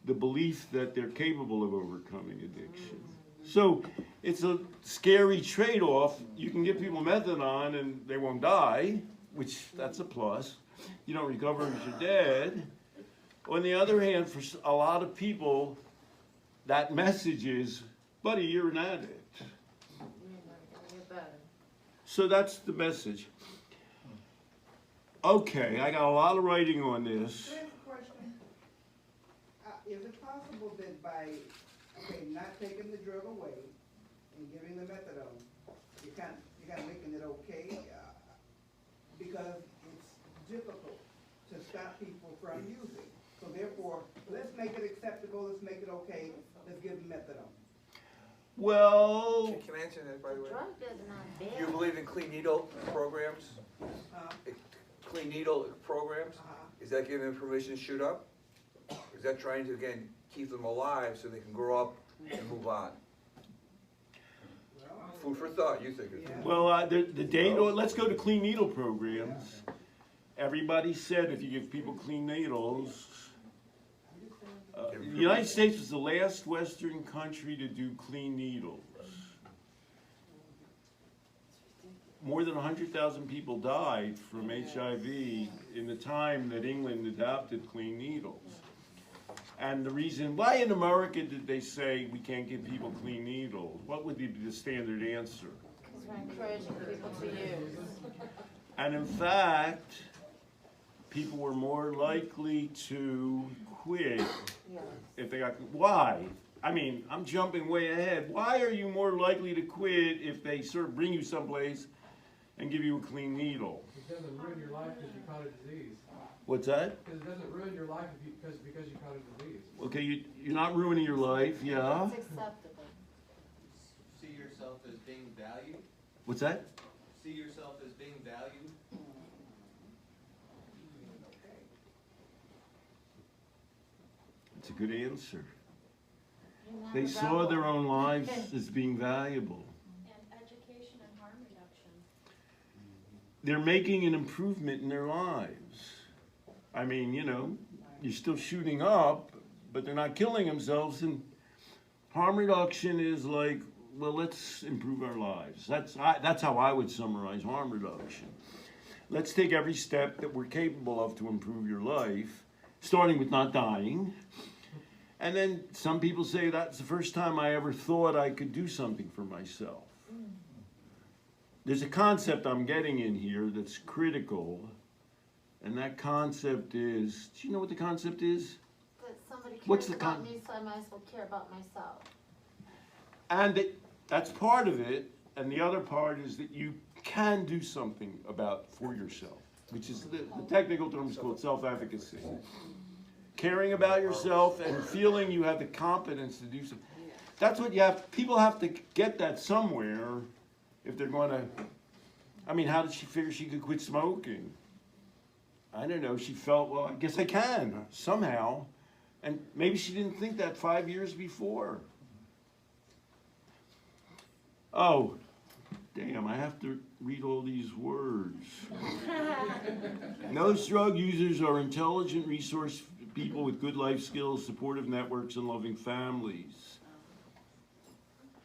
the belief that they're capable of overcoming addiction. So it's a scary trade-off. You can give people methadone and they won't die, which that's a plus. You don't recover until you're dead. On the other hand, for a lot of people, that message is, buddy, you're an addict. So that's the message. Okay, I got a lot of writing on this. I have a question. Is it possible that by, not taking the drug away and giving the methadone, you're kind of making it okay? Because it's difficult to stop people from using. So therefore, let's make it acceptable, let's make it okay, let's give them methadone. Well, Can I answer that, by the way? Drug is not bad. Do you believe in clean needle programs? Clean needle programs? Is that giving them permission to shoot up? Is that trying to, again, keep them alive so they can grow up and move on? Food for thought, you think it's. well, the data, let's go to clean needle programs. Everybody said if you give people clean needles, the United States was the last Western country to do clean needles. More than 100,000 people died from HIV in the time that England adopted clean needles. And the reason, why in America did they say we can't give people clean needles? What would be the standard answer? Because we're encouraging people to use. And in fact, people were more likely to quit if they got, why? I mean, I'm jumping way ahead. Why are you more likely to quit if they sort of bring you someplace and give you a clean needle? It doesn't ruin your life because you caught a disease. What's that? Because it doesn't ruin your life because you caught a disease. Okay, you're not ruining your life, yeah? It's acceptable. See yourself as being valued? What's that? See yourself as being valued? It's a good answer. You're not They a saw their rebel. own lives as being valuable. And education and harm reduction. They're making an improvement in their lives. I mean, you're still shooting up, but they're not killing themselves. And harm reduction is like, well, let's improve our lives. That's how I would summarize harm reduction. Let's take every step that we're capable of to improve your life, starting with not dying. And then some people say that's the first time I ever thought I could do something for myself. There's a concept I'm getting in here that's critical, and that concept is, do you know what the concept is? That somebody What's cares the about con- me, so I might as well care about myself. And that's part of it, and the other part is that you can do something for yourself, which is the technical term is called self-efficacy. Caring about yourself and feeling you have the competence to do something. That's what people have to get that somewhere if they're going to, I mean, how did she figure she could quit smoking? I don't know, she felt, well, I guess I can, somehow. And maybe she didn't think that 5 years before. Oh, damn, I have to read all these words. Most drug users are intelligent, resource people with good life skills, supportive networks, and loving families.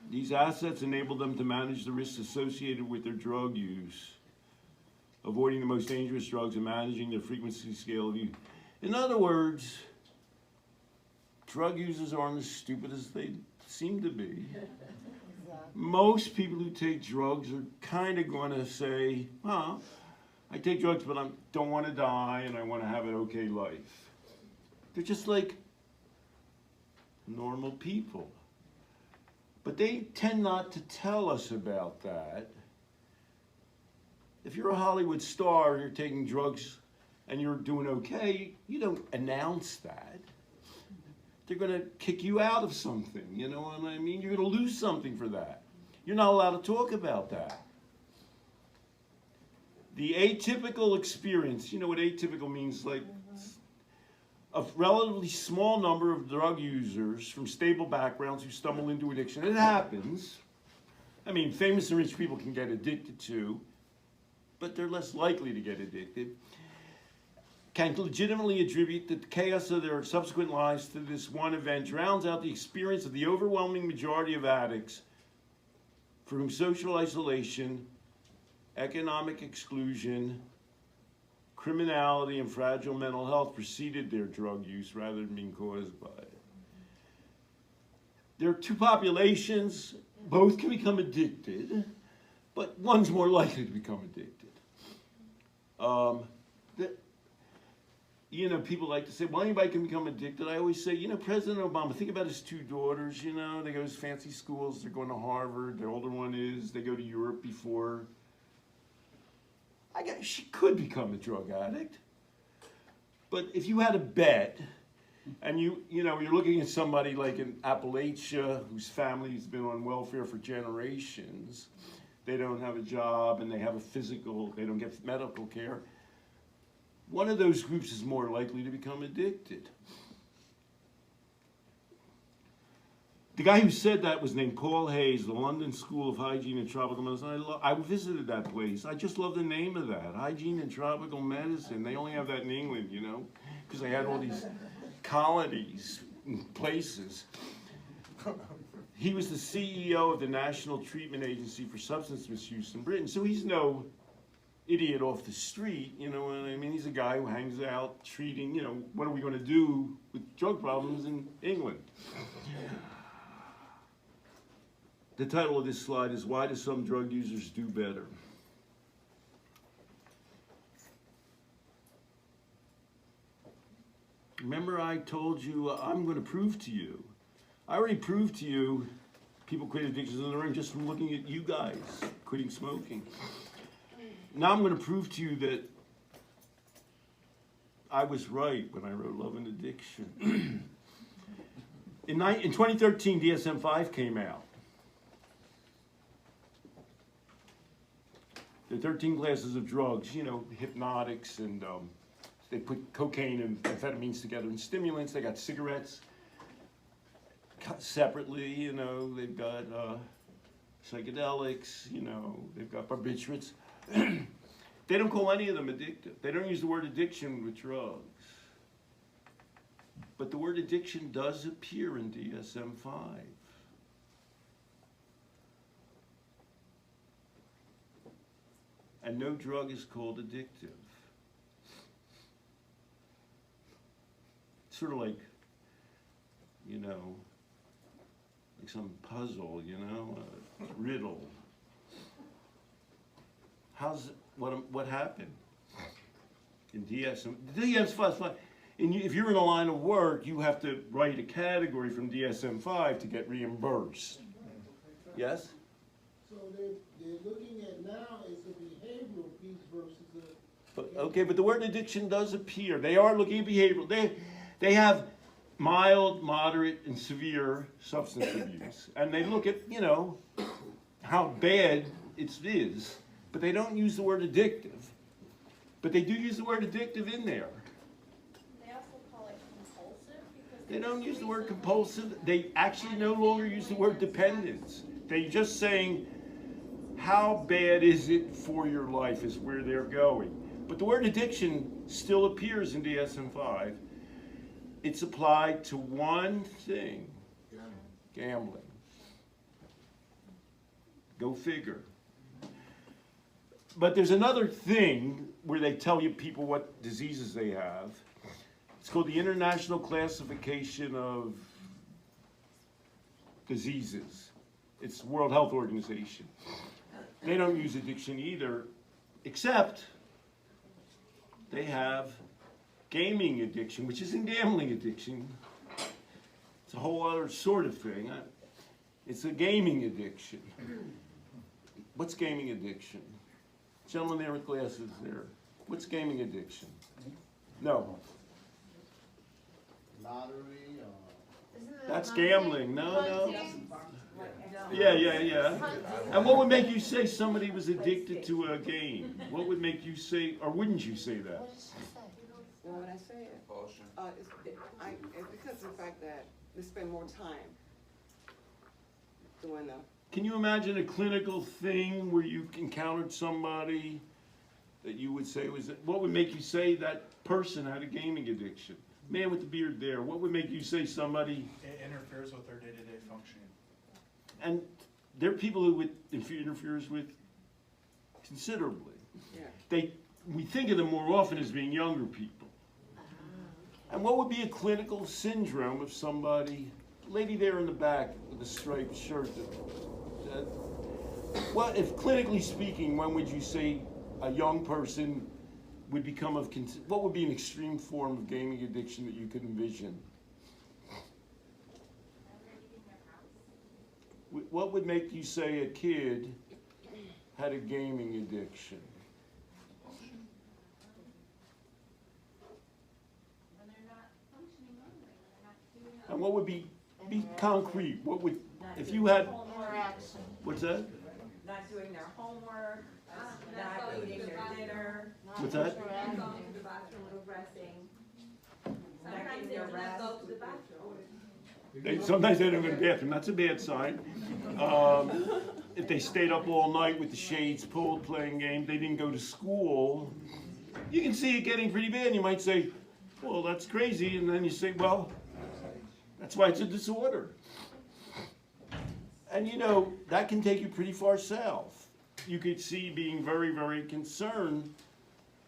These assets enable them to manage the risks associated with their drug use, avoiding the most dangerous drugs and managing their frequency scale of use. In other words, drug users aren't as stupid as they seem to be. Most people who take drugs are kind of going to say, I take drugs, but I don't want to die and I want to have an okay life. They're just like normal people. But they tend not to tell us about that. If you're a Hollywood star and you're taking drugs and you're doing okay, you don't announce that. They're going to kick you out of something, you know what I mean? You're going to lose something for that. You're not allowed to talk about that. The atypical experience, you know what atypical means? Like a relatively small number of drug users from stable backgrounds who stumble into addiction. It happens. I mean, famous and rich people can get addicted to, but they're less likely to get addicted. Can legitimately attribute the chaos of their subsequent lives to this one event, drowns out the experience of the overwhelming majority of addicts for whom social isolation, economic exclusion, criminality, and fragile mental health preceded their drug use rather than being caused by it. There are two populations, both can become addicted, but one's more likely to become addicted. You know, people like to say, well, anybody can become addicted. I always say, you know, President Obama, think about his two daughters, you know, they go to fancy schools, they're going to Harvard, the older one is, they go to Europe before. I guess she could become a drug addict. But if you had a bet, and you know, you're looking at somebody like in Appalachia, whose family's been on welfare for generations, they don't have a job and they have they don't get medical care. One of those groups is more likely to become addicted. The guy who said that was named Paul Hayes, the London School of Hygiene and Tropical Medicine. I visited that place. I just love the name of that, Hygiene and Tropical Medicine. They only have that in England, you know, because they had all these colonies, places. He was the CEO of the National Treatment Agency for Substance Misuse in Britain, so he's no idiot off the street, you know what I mean? He's a guy who hangs out treating, you know, what are we going to do with drug problems in England? The title of this slide is, Why Do Some Drug Users Do Better? Remember I told you, I'm going to prove to you. I already proved to you people quit addictions in the ring just from looking at you guys quitting smoking. Now I'm going to prove to you that I was right when I wrote Love and Addiction. In 2013, DSM-5 came out. The 13 classes of drugs, you know, hypnotics, and they put cocaine and amphetamines together and stimulants. They got cigarettes separately, you know, they've got psychedelics, you know, they've got barbiturates. They don't call any of them addictive. They don't use the word addiction with drugs. But the word addiction does appear in DSM-5. And no drug is called addictive. Sort of like, you know, like some puzzle, you know, a riddle. What happened in DSM? DSM-5, if you're in a line of work, you have to write a category from DSM-5 to get reimbursed. Yes? So they're looking at now is the behavioral piece versus the. But the word addiction does appear. They are looking at behavioral. They have mild, moderate, and severe substance abuse. And they look at, you know, how bad it is. But they don't use the word addictive. But they do use the word addictive in there. They also call it compulsive because. They don't use the word compulsive. They actually no longer use the word dependence. They're just saying, how bad is it for your life is where they're going. But the word addiction still appears in DSM-5. It's applied to one thing, gambling. Go figure. But there's another thing where they tell you people what diseases they have. It's called the International Classification of Diseases. It's the World Health Organization. They don't use addiction either, except they have gaming addiction, which isn't gambling addiction. It's a whole other sort of thing. It's a gaming addiction. What's gaming addiction? Gentleman there with glasses there. What's gaming addiction? No. Lottery, That's gambling. No. Yeah. And what would make you say somebody was addicted to a game? What would make you say, or wouldn't you say that? Well, when I say it, it's because of the fact that they spend more time doing the. Can you imagine a clinical thing where you encountered somebody that you would say was, what would make you say that person had a gaming addiction? Man with the beard there, what would make you say somebody? It interferes with their day-to-day functioning. And there are people who it interferes with considerably. Yeah. We think of them more often as being younger people. And what would be a clinical syndrome of somebody, lady there in the back with a striped shirt, what if clinically speaking, when would you say a young person would become what would be an extreme form of gaming addiction that you could envision? What would make you say a kid had a gaming addiction? When they're not functioning normally, when they're not doing. And what would be concrete? What would, if you had, what's that? Not doing their homework, not eating their dinner. What's that? Not going to the bathroom or resting. Sometimes they don't go to the bathroom. Sometimes they don't go to the bathroom. That's a bad sign. If they stayed up all night with the shades pulled, playing games, they didn't go to school. You can see it getting pretty bad. You might say, well, that's crazy. And then you say, well, that's why it's a disorder. And you know, that can take you pretty far south. You could see being very, very concerned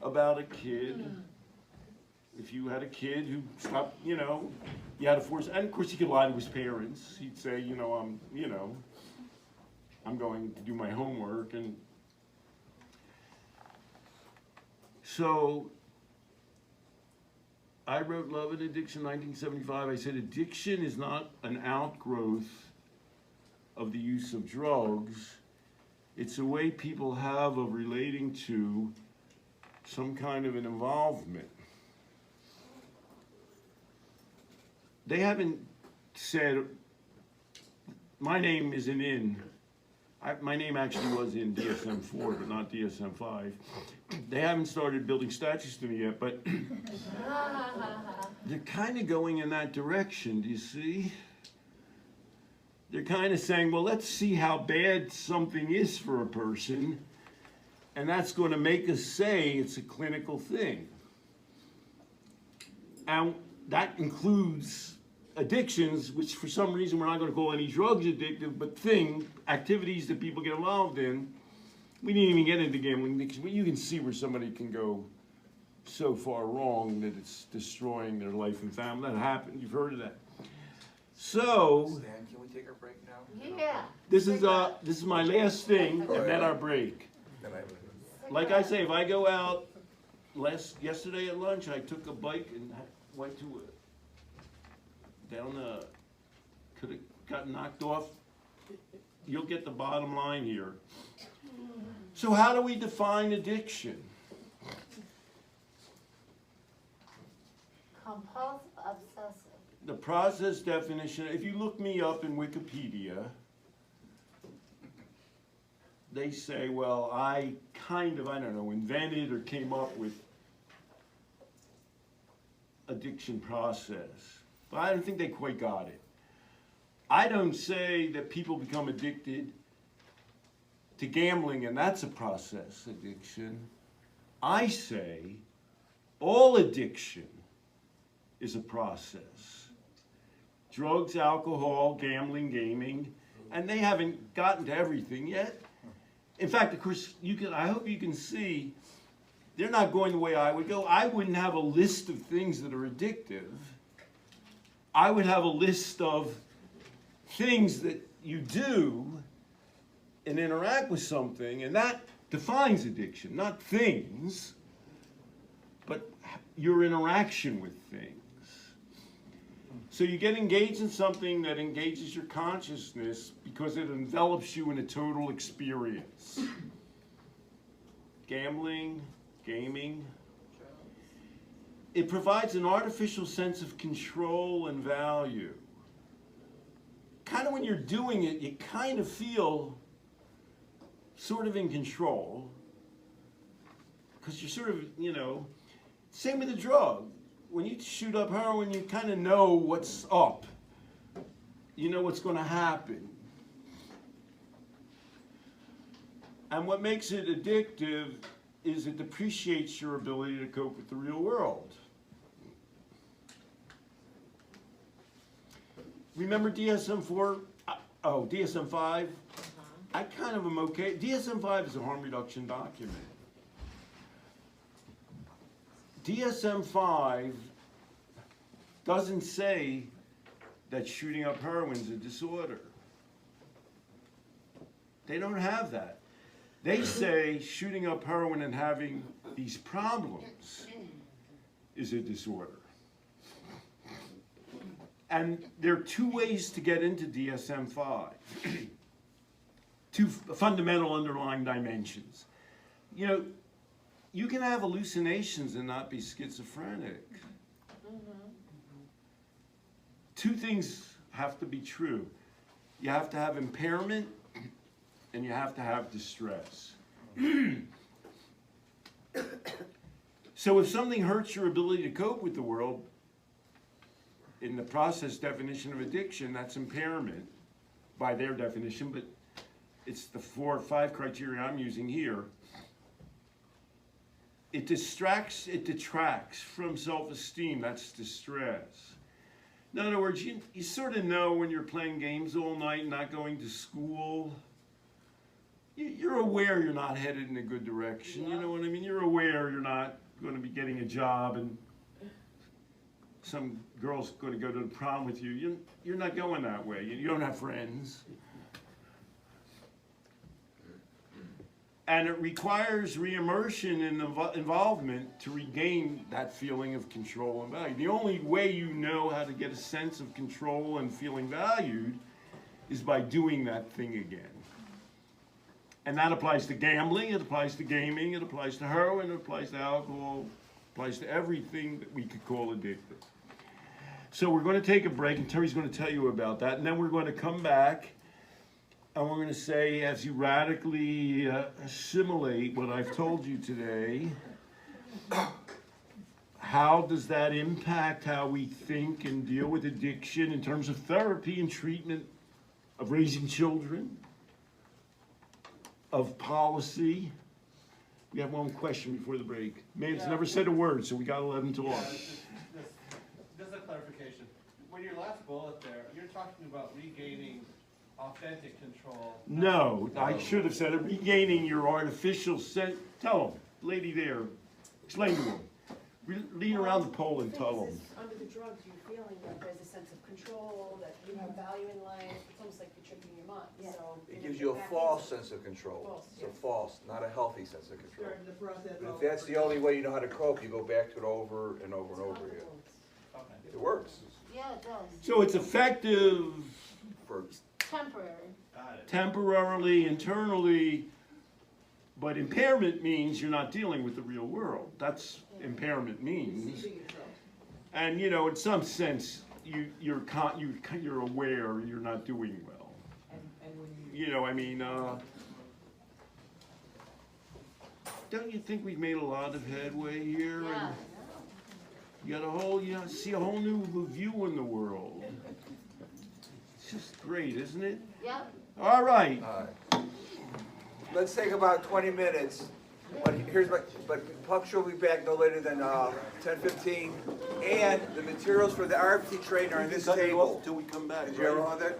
about a kid. If you had a kid who stopped, you know, you had to force, and of course he could lie to his parents. He'd say, I'm going to do my homework. And so I wrote Love and Addiction 1975. I said, addiction is not an outgrowth of the use of drugs. It's a way people have of relating to some kind of an involvement. They haven't said, my name isn't in, my name actually was in DSM-4, but not DSM-5. They haven't started building statutes to me yet, but they're kind of going in that direction, do you see? They're kind of saying, well, let's see how bad something is for a person, and that's going to make us say it's a clinical thing. And that includes addictions, which for some reason we're not going to call any drugs addictive, but activities that people get involved in. We didn't even get into gambling addiction, but you can see where somebody can go so far wrong that it's destroying their life and family. That happened. You've heard of that. So, Stan, can we take our break now? Yeah. this is my last thing, and then our break. Like I say, if I go out, yesterday at lunch, I took a bike and went to could have got knocked off. You'll get the bottom line here. So how do we define addiction? Compulsive obsessive. The process definition, if you look me up in Wikipedia, they say, well, I don't know, invented or came up with addiction process. But I don't think they quite got it. I don't say that people become addicted to gambling and that's a process addiction. I say all addiction is a process. Drugs, alcohol, gambling, gaming, and they haven't gotten to everything yet. In fact, of course, I hope you can see they're not going the way I would go. I wouldn't have a list of things that are addictive. I would have a list of things that you do and interact with something, and that defines addiction, not things, but your interaction with things. So you get engaged in something that engages your consciousness because it envelops you in a total experience. Gambling, gaming. It provides an artificial sense of control and value. Kind of when you're doing it, you kind of feel sort of in control. Because you're sort of, same with the drug. When you shoot up heroin, you kind of know what's up. You know what's going to happen. And what makes it addictive is it depreciates your ability to cope with the real world. Remember DSM-4? DSM-5? I kind of am okay. DSM-5 is a harm reduction document. DSM-5 doesn't say that shooting up heroin is a disorder. They don't have that. They say shooting up heroin and having these problems is a disorder. And there are two ways to get into DSM-5. Two fundamental underlying dimensions. You can have hallucinations and not be schizophrenic. Two things have to be true. You have to have impairment and you have to have distress. So if something hurts your ability to cope with the world, in the process definition of addiction, that's impairment by their definition, but it's the 4 or 5 criteria I'm using here. It distracts, it detracts from self-esteem, that's distress. In other words, you sort of know when you're playing games all night and not going to school, you're aware you're not headed in a good direction, you know what I mean? You're aware you're not going to be getting a job and some girl's going to go to the prom with you. You're not going that way. You don't have friends. And it requires re-immersion and involvement to regain that feeling of control and value. The only way you know how to get a sense of control and feeling valued is by doing that thing again. And that applies to gambling, it applies to gaming, it applies to heroin, it applies to alcohol, it applies to everything that we could call addictive. So we're going to take a break, and Terry's going to tell you about that, and then we're going to come back, and we're going to say, as you radically assimilate what I've told you today, how does that impact how we think and deal with addiction in terms of therapy and treatment, of raising children, of policy? We have one question before the break. Man's never said a word, so we got to let him talk. Just a clarification. When your last bullet there, you're talking about regaining authentic control. No, I should have said it. Regaining your artificial sense. Tell him, lady there, explain to him. Lean around the pole and tell him. Under the drugs, you're feeling that there's a sense of control, that you have value in life. It's almost like you're tricking your mind. So It gives you a false sense of control. It's a false, not a healthy sense of control. Starting the process But all if that's the only way you know how to cope, you go back to it over and over and over again. It works. Yeah, it does. So it's effective For, Temporary. temporarily, internally, but impairment means you're not dealing with the real world. That's impairment means. And you know, in some sense, you're aware you're not doing well. And when You know, I mean, don't you think we've made a lot of headway here? Yeah. You got a whole, you know, see a whole new view in the world. It's just great, isn't it? Yep. All right. Let's take about 20 minutes, but Puck will be back no later than 10:15, and the materials for the RFT training are in this table. Till we come back. Did you ever want that?